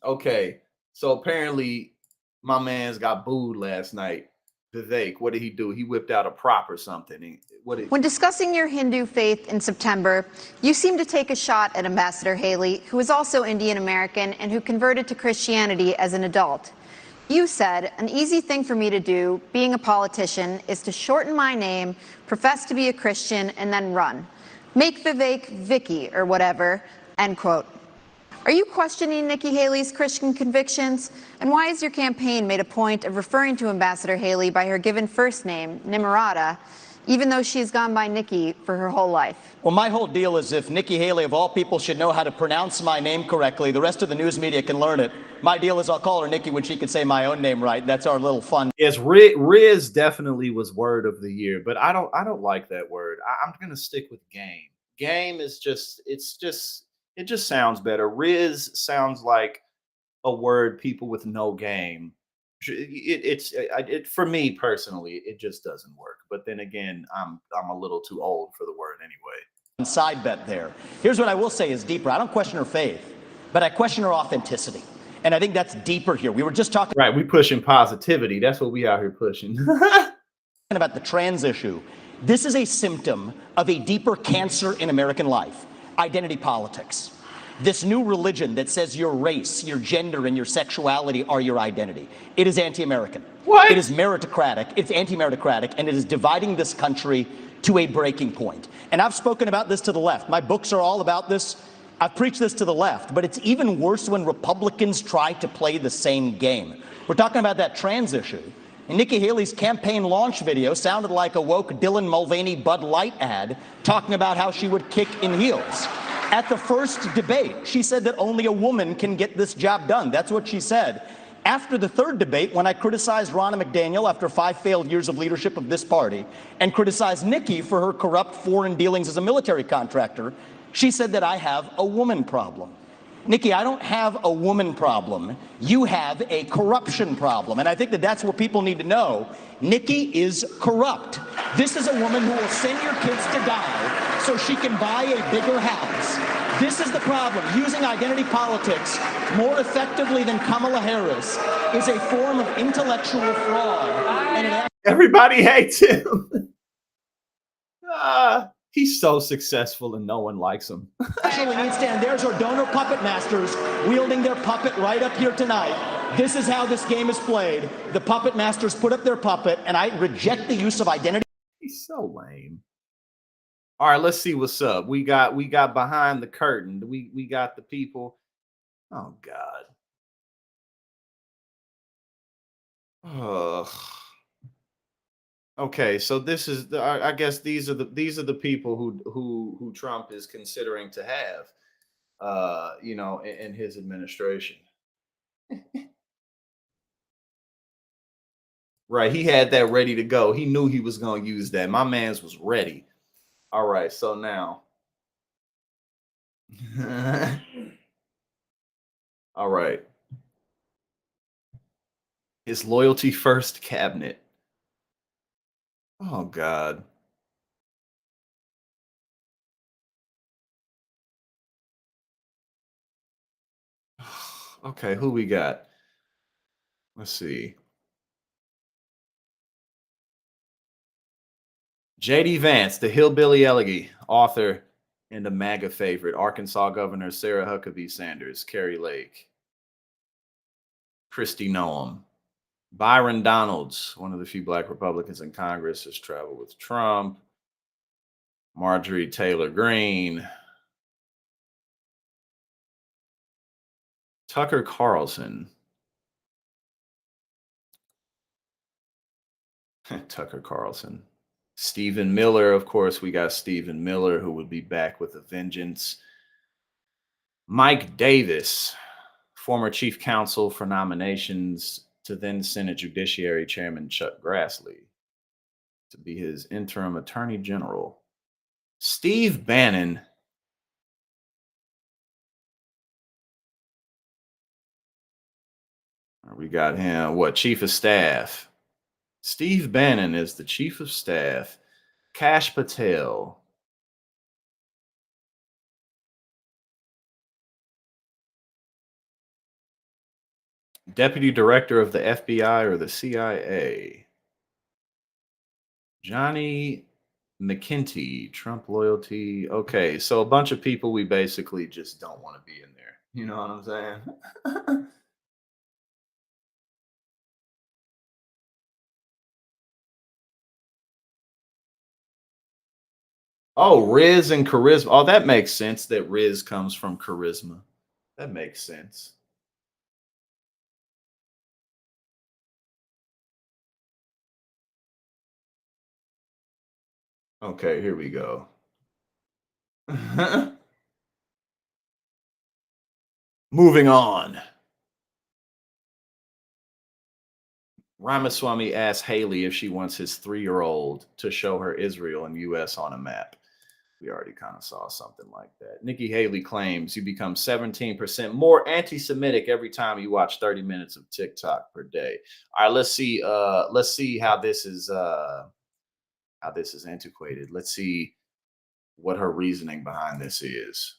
Okay, so apparently my man's got booed last night. Vivek, what did he do? He whipped out a prop or something. When discussing your Hindu faith in September, you seemed to take a shot at Ambassador Haley, who is also Indian American and who converted to Christianity as an adult. You said, an easy thing for me to do, being a politician, is to shorten my name, profess to be a Christian, and then run. Make Vivek Vicky or whatever, end quote. Are you questioning Nikki Haley's Christian convictions? And why has your campaign made a point of referring to Ambassador Haley by her given first name, Nimarata, even though she's gone by Nikki for her whole life? Well, my whole deal is if Nikki Haley, of all people, should know how to pronounce my name correctly, the rest of the news media can learn it. My deal is I'll call her Nikki when she can say my own name right. That's our little fun. Yes, Riz definitely was word of the year, but I don't like that word. I'm going to stick with game. Game is it just sounds better. Riz sounds like a word people with no game. For me personally, it just doesn't work. But then again, I'm a little too old for the word anyway. Side bet there. Here's what I will say is deeper. I don't question her faith, but I question her authenticity. And I think that's deeper here. We were just talking. Right. We pushing positivity. That's what we out here pushing. About the trans issue. This is a symptom of a deeper cancer in American life. Identity politics. This new religion that says your race, your gender, and your sexuality are your identity. It is anti-American. What? It is meritocratic. It's anti-meritocratic, and it is dividing this country to a breaking point. And I've spoken about this to the left. My books are all about this. I've preached this to the left, but it's even worse when Republicans try to play the same game. We're talking about that trans issue. And Nikki Haley's campaign launch video sounded like a woke Dylan Mulvaney Bud Light ad talking about how she would kick in heels. At the first debate, she said that only a woman can get this job done. That's what she said. After the third debate, when I criticized Ronna McDaniel after 5 failed years of leadership of this party and criticized Nikki for her corrupt foreign dealings as a military contractor, she said that I have a woman problem. Nikki, I don't have a woman problem. You have a corruption problem. And I think that that's what people need to know. Nikki is corrupt. This is a woman who will send your kids to die so she can buy a bigger house. This is the problem. Using identity politics more effectively than Kamala Harris is a form of intellectual fraud. And everybody hates him. He's so successful and no one likes him. Actually needs to end. There's our donor puppet masters wielding their puppet right up here tonight. This is how this game is played. The puppet masters put up their puppet, and I reject the use of identity. He's so lame. All right, let's see what's up. We got behind the curtain. We got the people. Oh God. Ugh. Okay, so this is I guess these are the people who Trump is considering to have, you know, in his administration. Right, he had that ready to go. He knew he was going to use that. My man's was ready. All right, so now. All right. His loyalty first cabinet. Oh, God. Okay, who we got? Let's see. J.D. Vance, the hillbilly elegy, author and a MAGA favorite. Arkansas Governor Sarah Huckabee Sanders, Carrie Lake, Kristi Noem. Byron Donalds, one of the few Black Republicans in Congress, has traveled with Trump. Marjorie Taylor Greene. Tucker Carlson. Tucker Carlson. Stephen Miller, of course, we got Stephen Miller, who would be back with a vengeance. Mike Davis, former chief counsel for nominations to then Senate Judiciary Chairman Chuck Grassley, to be his interim attorney general. Steve Bannon. We got him, what, chief of staff. Steve Bannon is the chief of staff. Kash Patel. Deputy director of the FBI or the CIA. Johnny McKenty, Trump loyalty. Okay, so a bunch of people we basically just don't want to be in there. You know what I'm saying? Oh, Riz and charisma. Oh, that makes sense that Riz comes from charisma. That makes sense. Okay, here we go. Moving on. Ramaswamy asked Haley if she wants his 3-year-old to show her Israel and U.S. on a map. We already kind of saw something like that. Nikki Haley claims you become 17% more anti-Semitic every time you watch 30 minutes of TikTok per day. All right, let's see how this is antiquated. Let's see what her reasoning behind this is.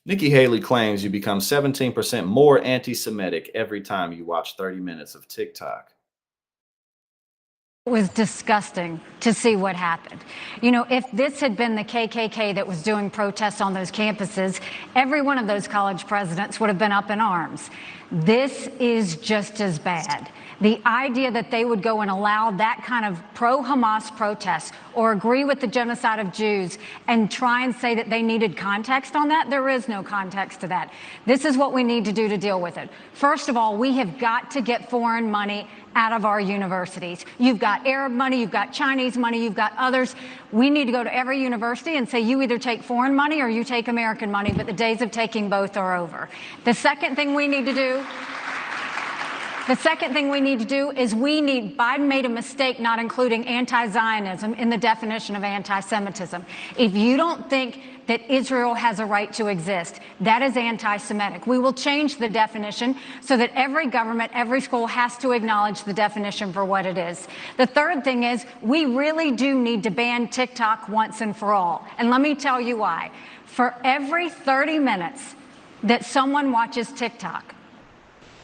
Nikki Haley claims you become 17% more anti-Semitic every time you watch 30 minutes of TikTok. It was disgusting to see what happened. You know, if this had been the KKK that was doing protests on those campuses, every one of those college presidents would have been up in arms. This is just as bad. The idea that they would go and allow that kind of pro-Hamas protest or agree with the genocide of Jews and try and say that they needed context on that, there is no context to that. This is what we need to do to deal with it. First of all, we have got to get foreign money out of our universities. You've got Arab money, you've got Chinese money, you've got others. We need to go to every university and say, you either take foreign money or you take American money, but the days of taking both are over. The second thing we need to do is Biden made a mistake not including anti-Zionism in the definition of anti-Semitism. If you don't think that Israel has a right to exist, that is anti-Semitic. We will change the definition so that every government, every school has to acknowledge the definition for what it is. The third thing is we really do need to ban TikTok once and for all. And let me tell you why. For every 30 minutes that someone watches TikTok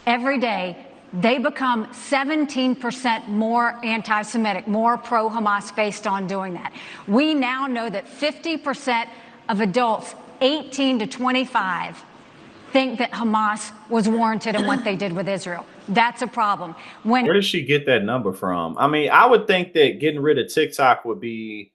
every day, they become 17% more anti-Semitic, more pro-Hamas based on doing that. We now know that 50% of adults 18 to 25 think that Hamas was warranted in what they did with Israel. That's a problem. Where did she get that number from? I mean, I would think that getting rid of TikTok would be,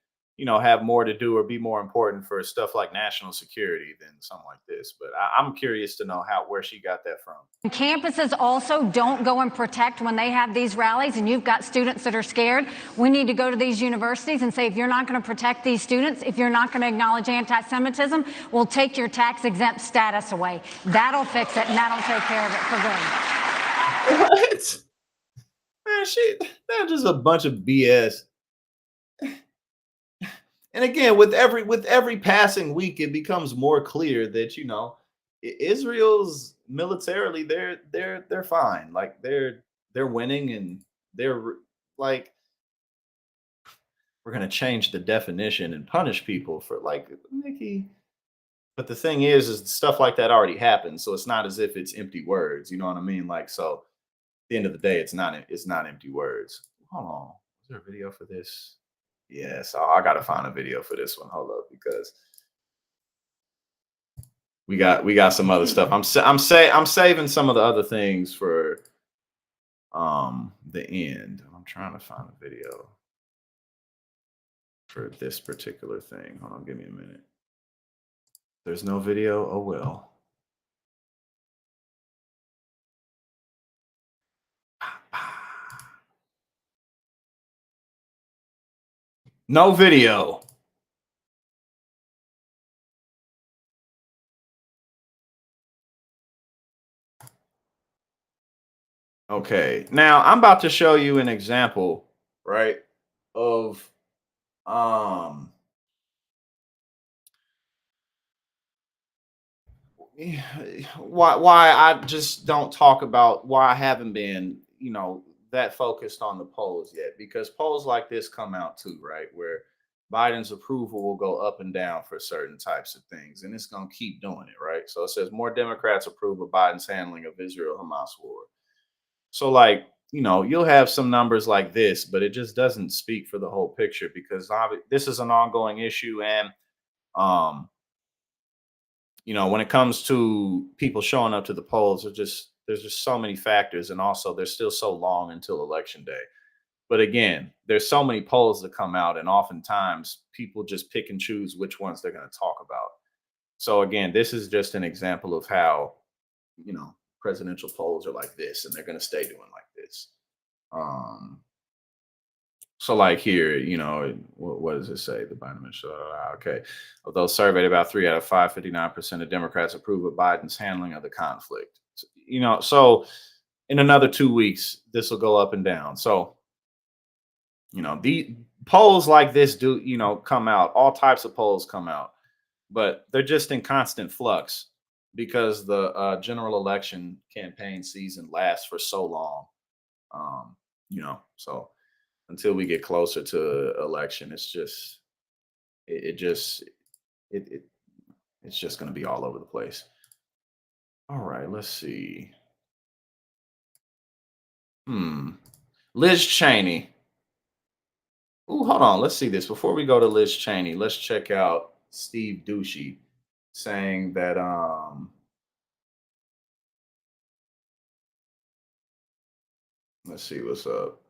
have more to do or be more important for stuff like national security than something like this. But I'm curious to know where she got that from. Campuses also don't go and protect when they have these rallies and you've got students that are scared. We need to go to these universities and say, if you're not going to protect these students, if you're not going to acknowledge anti-Semitism, we'll take your tax exempt status away. That'll fix it and that'll take care of it for good. What? Man, that's just a bunch of BS. And again, with every passing week, it becomes more clear that Israel's militarily they're fine. Like they're winning, and they're like, we're gonna change the definition and punish people for Nikki. But the thing is stuff like that already happened, so it's not as if it's empty words. You know what I mean? So at the end of the day, it's not empty words. Hold on, is there a video for this? Yes, I gotta find a video for this one. Hold up, because we got some other stuff. I'm saving some of the other things for the end. I'm trying to find a video for this particular thing. Hold on, give me a minute. There's no video. Oh well. No video. Okay, now I'm about to show you an example, right, of why I just don't talk about why I haven't been, that focused on the polls yet, because polls like this come out too, right, where Biden's approval will go up and down for certain types of things, and it's going to keep doing it, right? So it says more Democrats approve of Biden's handling of Israel-Hamas war. So you'll have some numbers like this, but it just doesn't speak for the whole picture, because this is an ongoing issue. And when it comes to people showing up to the polls, there's just so many factors, and also there's still so long until election day. But again, there's so many polls that come out, and oftentimes people just pick and choose which ones they're going to talk about. So again, this is just an example of how presidential polls are like this, and they're going to stay doing like this. So like here, what does it say? The Biden administration, okay. Of those surveyed, about 3 out of 5, 59% of Democrats approve of Biden's handling of the conflict. So in another 2 weeks, this will go up and down. So, the polls like this do, come out. All types of polls come out, but they're just in constant flux because the general election campaign season lasts for so long. So until we get closer to election, it's just it's just going to be all over the place. All right, let's see. Liz Cheney. Ooh, hold on. Let's see this. Before we go to Liz Cheney, let's check out Steve Ducey saying that Let's see what's up.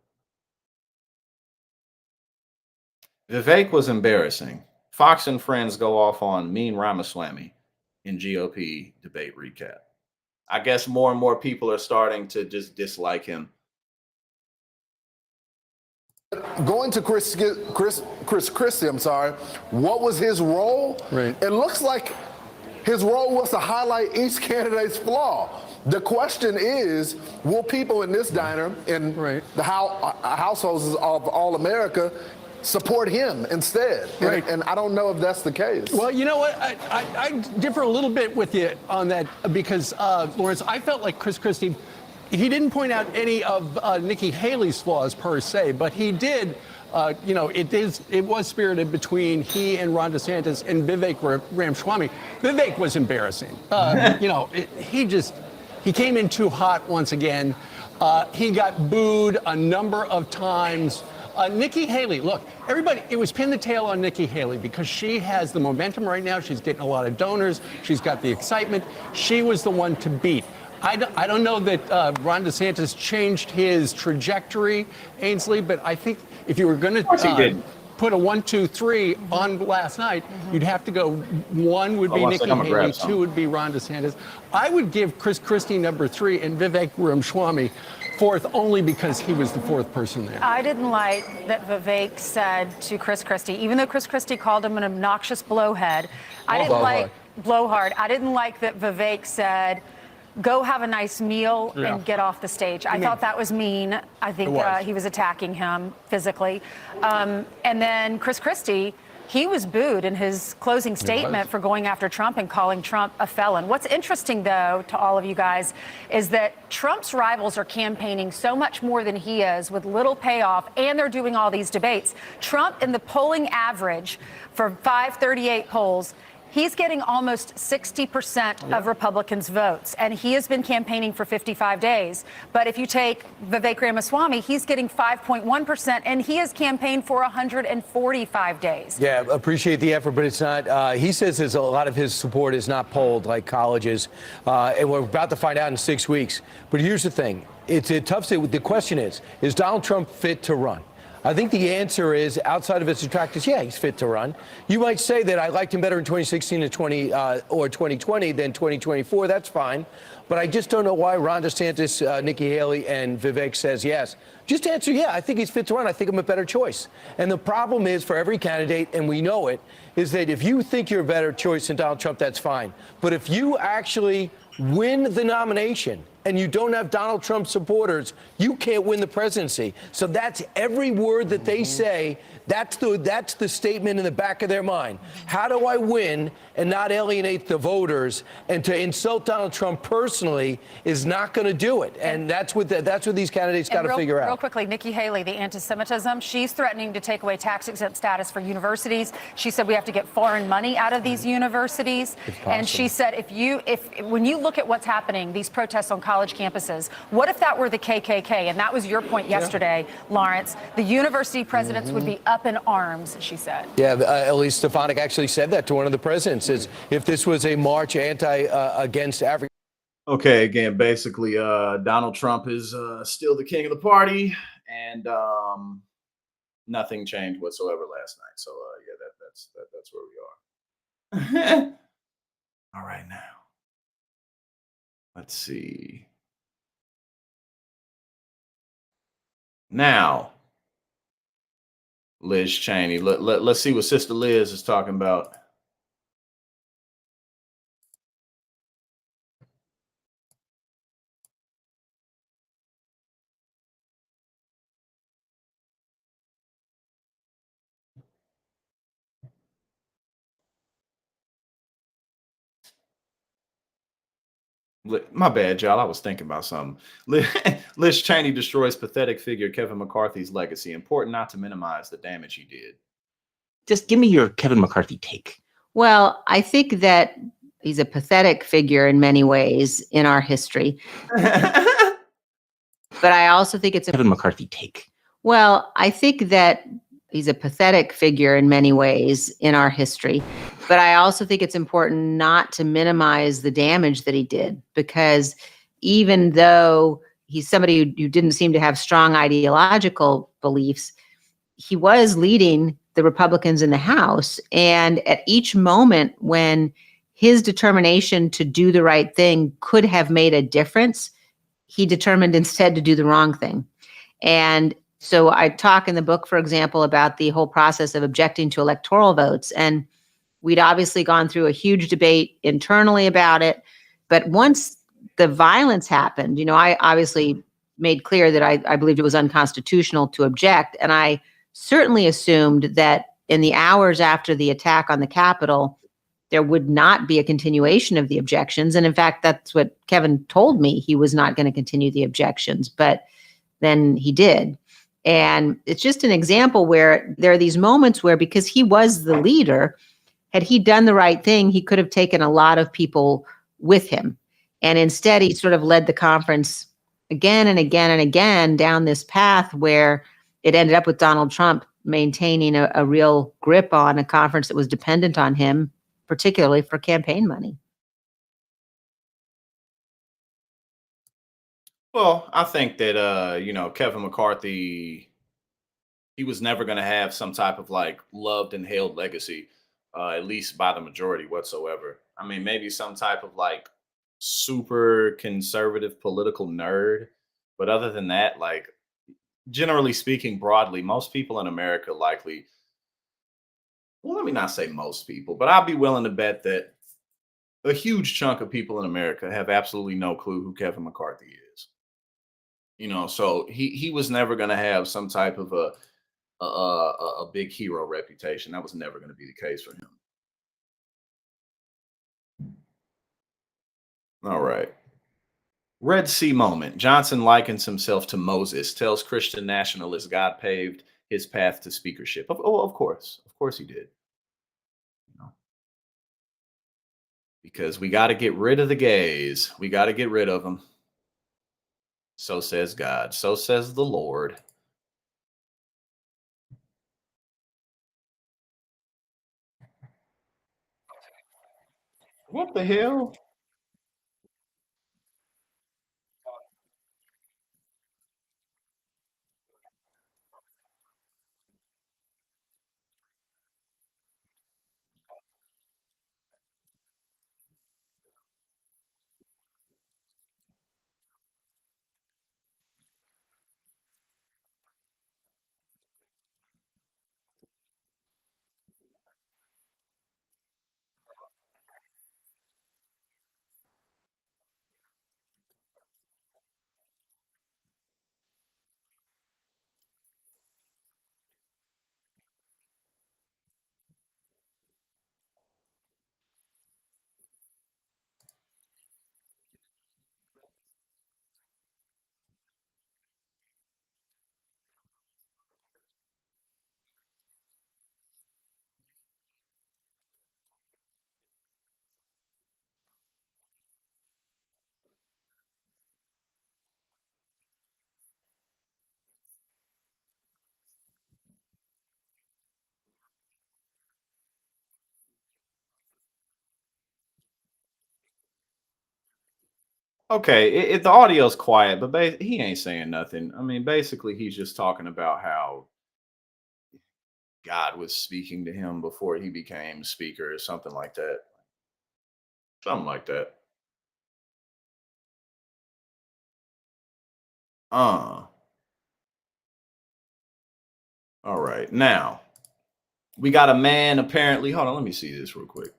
Vivek was embarrassing. Fox and Friends go off on Mean Ramaswamy in GOP debate recap. I guess more and more people are starting to just dislike him. Going to Chris Christie, what was his role? Right. It looks like his role was to highlight each candidate's flaw. The question is, will people in this diner, in the households of all America, support him instead? Right. And I don't know if that's the case. Well, you know what? I differ a little bit with you on that because, Lawrence, I felt like Chris Christie, he didn't point out any of Nikki Haley's flaws per se, but he did. It was spirited between he and Ron DeSantis and Vivek Ramaswamy. Vivek was embarrassing. He came in too hot once again. He got booed a number of times. Nikki Haley, look, everybody, it was pin the tail on Nikki Haley because she has the momentum right now. She's getting a lot of donors. She's got the excitement. She was the one to beat. I don't know that Ron DeSantis changed his trajectory, Ainsley, but I think if you were going to put a 1, 2, 3 on last night, you'd have to go 1 would be Nikki Haley, 2 would be Ron DeSantis. I would give Chris Christie number 3 and Vivek Ramaswamy 4th only because he was the 4th person there. I didn't like that Vivek said to Chris Christie, even though Chris Christie called him an obnoxious blowhead, I didn't like that Vivek said, go have a nice meal and get off the stage. I thought that was mean. I think he was attacking him physically. And then Chris Christie, he was booed in his closing statement for going after Trump and calling Trump a felon. What's interesting, though, to all of you guys, is that Trump's rivals are campaigning so much more than he is with little payoff, and they're doing all these debates. Trump, in the polling average for 538 polls, he's getting almost 60% of Republicans' votes, and he has been campaigning for 55 days. But if you take Vivek Ramaswamy, he's getting 5.1%, and he has campaigned for 145 days. Yeah, appreciate the effort, but it's not. He says there's a lot of his support is not polled like colleges, and we're about to find out in 6 weeks. But here's the thing. It's a tough state. The question is Donald Trump fit to run? I think the answer is, outside of his detractors, yeah, he's fit to run. You might say that I liked him better in 2016 or 2020 than 2024. That's fine. But I just don't know why Ron DeSantis, Nikki Haley, and Vivek says yes. Just answer, yeah, I think he's fit to run. I think I'm a better choice. And the problem is for every candidate, and we know it, is that if you think you're a better choice than Donald Trump, that's fine. But if you actually win the nomination and you don't have Donald Trump supporters, you can't win the presidency. So that's every word that they say. That's the statement in the back of their mind. How do I win and not alienate the voters? And to insult Donald Trump personally is not going to do it. And that's what these candidates got to figure out. Real quickly, Nikki Haley, the anti-Semitism, she's threatening to take away tax-exempt status for universities. She said we have to get foreign money out of these universities. And she said when you look at what's happening, these protests on college campuses, what if that were the KKK? And that was your point yesterday, Lawrence. The university presidents would be up in arms, she said. Yeah, Elise Stefanik actually said that to one of the presidents, is if this was a march against Africa. Okay, again, basically, Donald Trump is still the king of the party, and nothing changed whatsoever last night. So, yeah, that's where we are. All right, now. Let's see. Now, Liz Cheney. Let's see what Sister Liz is talking about. My bad, y'all. I was thinking about something. Liz Cheney destroys pathetic figure Kevin McCarthy's legacy. Important not to minimize the damage he did. Just give me your Kevin McCarthy take. Well, I think that he's a pathetic figure in many ways in our history. But I also think it's a Kevin McCarthy take. Well, I think that he's a pathetic figure in many ways in our history. But I also think it's important not to minimize the damage that he did, because even though he's somebody who didn't seem to have strong ideological beliefs. He was leading the Republicans in the House. And at each moment when his determination to do the right thing could have made a difference, he determined instead to do the wrong thing. And so I talk in the book, for example, about the whole process of objecting to electoral votes. And we'd obviously gone through a huge debate internally about it. But once the violence happened, I obviously made clear that I believed it was unconstitutional to object. And I certainly assumed that in the hours after the attack on the Capitol, there would not be a continuation of the objections. And in fact, that's what Kevin told me. He was not going to continue the objections, but then he did. And it's just an example where there are these moments where, because he was the leader, had he done the right thing, he could have taken a lot of people with him. And instead, he sort of led the conference again and again and again down this path where it ended up with Donald Trump maintaining a real grip on a conference that was dependent on him, particularly for campaign money. Well, I think that Kevin McCarthy, he was never going to have some type of like loved and hailed legacy, at least by the majority whatsoever. I mean, maybe some type of like super conservative political nerd, but other than that, like generally speaking, broadly, most people in America likely, well, let me not say most people, but I'd be willing to bet that a huge chunk of people in America have absolutely no clue who Kevin McCarthy is. So he was never going to have some type of a big hero reputation. That was never going to be the case for him. All right. Red Sea moment. Johnson likens himself to Moses, tells Christian nationalists God paved his path to speakership. Of course. Of course he did. Because we got to get rid of the gays. We got to get rid of them. So says God. So says the Lord. What the hell? Okay, the audio's quiet, but he ain't saying nothing. I mean, basically, he's just talking about how God was speaking to him before he became speaker or something like that. Something like that. Uh. All right. Now, we got a man apparently. Hold on, let me see this real quick.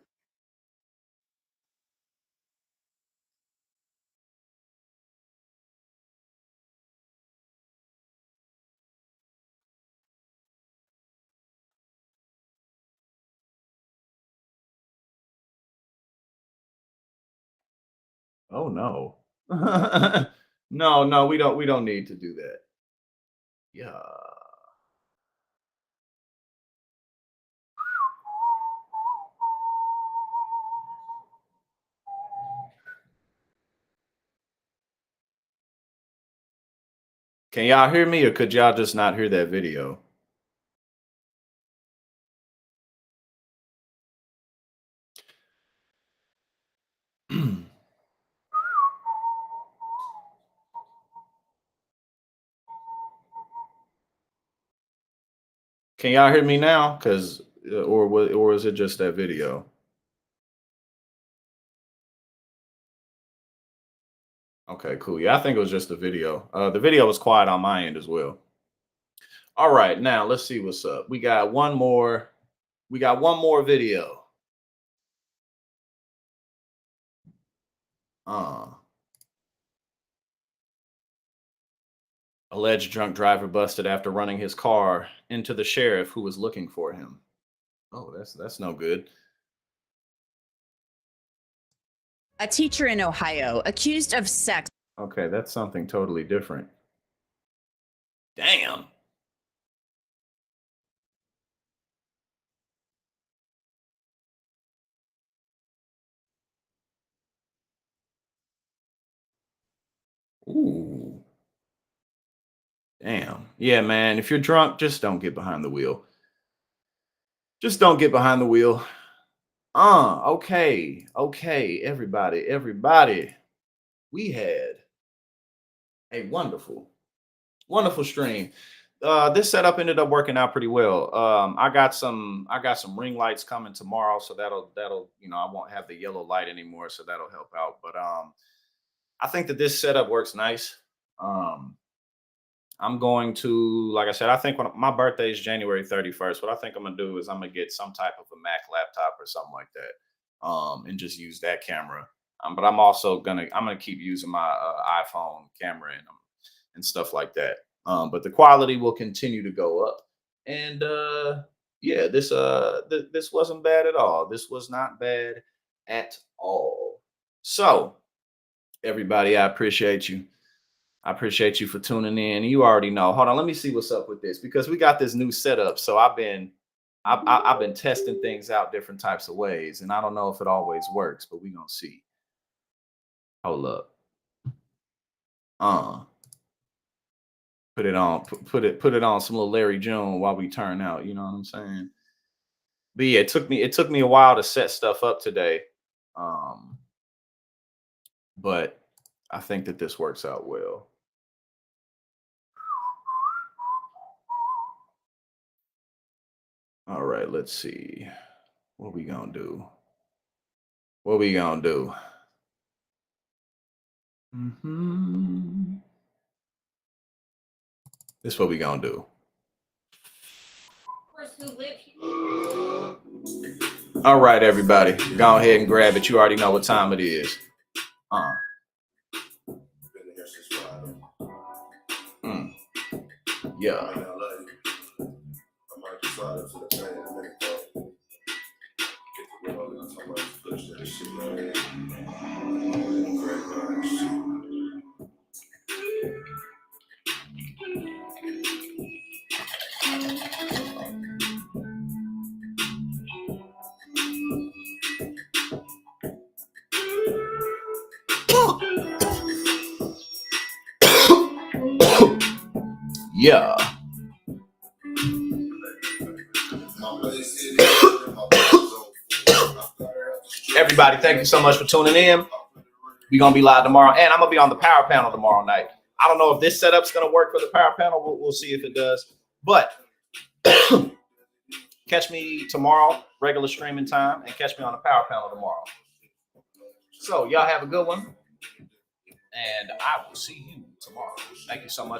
Oh no. No, we don't need to do that. Yeah. Can y'all hear me or could y'all just not hear that video? Can y'all hear me now? Because or is it just that video? Okay, cool. Yeah, I think it was just the video. The video was quiet on my end as well. All right, now let's see what's up. We got one more. We got one more video. Alleged drunk driver busted after running his car into the sheriff who was looking for him. Oh, that's no good. A teacher in Ohio accused of sex. Okay, that's something totally different. Damn. Ooh. Damn. Yeah, man. If you're drunk, just don't get behind the wheel. Just don't get behind the wheel. Okay. Okay, everybody. We had a wonderful stream. This setup ended up working out pretty well. I got some ring lights coming tomorrow, so that'll I won't have the yellow light anymore, so that'll help out. But I think that this setup works nice. I'm going to, like I said, I think when my birthday is January 31st, what I think I'm gonna do is I'm gonna get some type of a Mac laptop or something like that, and just use that camera. But I'm gonna keep using my iPhone camera and stuff like that. But the quality will continue to go up. And yeah, this wasn't bad at all. This was not bad at all. So everybody, I appreciate you. I appreciate you for tuning in. You already know. Hold on, let me see what's up with this because we got this new setup. So I've been testing things out different types of ways, and I don't know if it always works, but we're gonna see. Hold up. Put it on some little Larry June while we turn out. You know what I'm saying? But yeah, it took me a while to set stuff up today. But I think that this works out well. All right, let's see. What we gonna do? What we gonna do? This is what we gonna do. All right, everybody, go ahead and grab it. You already know what time it is. Yeah. Yeah. Everybody, thank you so much for tuning in. We're going to be live tomorrow, and I'm going to be on the power panel tomorrow night. I don't know if this setup's going to work for the power panel. We'll see if it does. But catch me tomorrow, regular streaming time, and catch me on the power panel tomorrow. So y'all have a good one, and I will see you tomorrow. Thank you so much for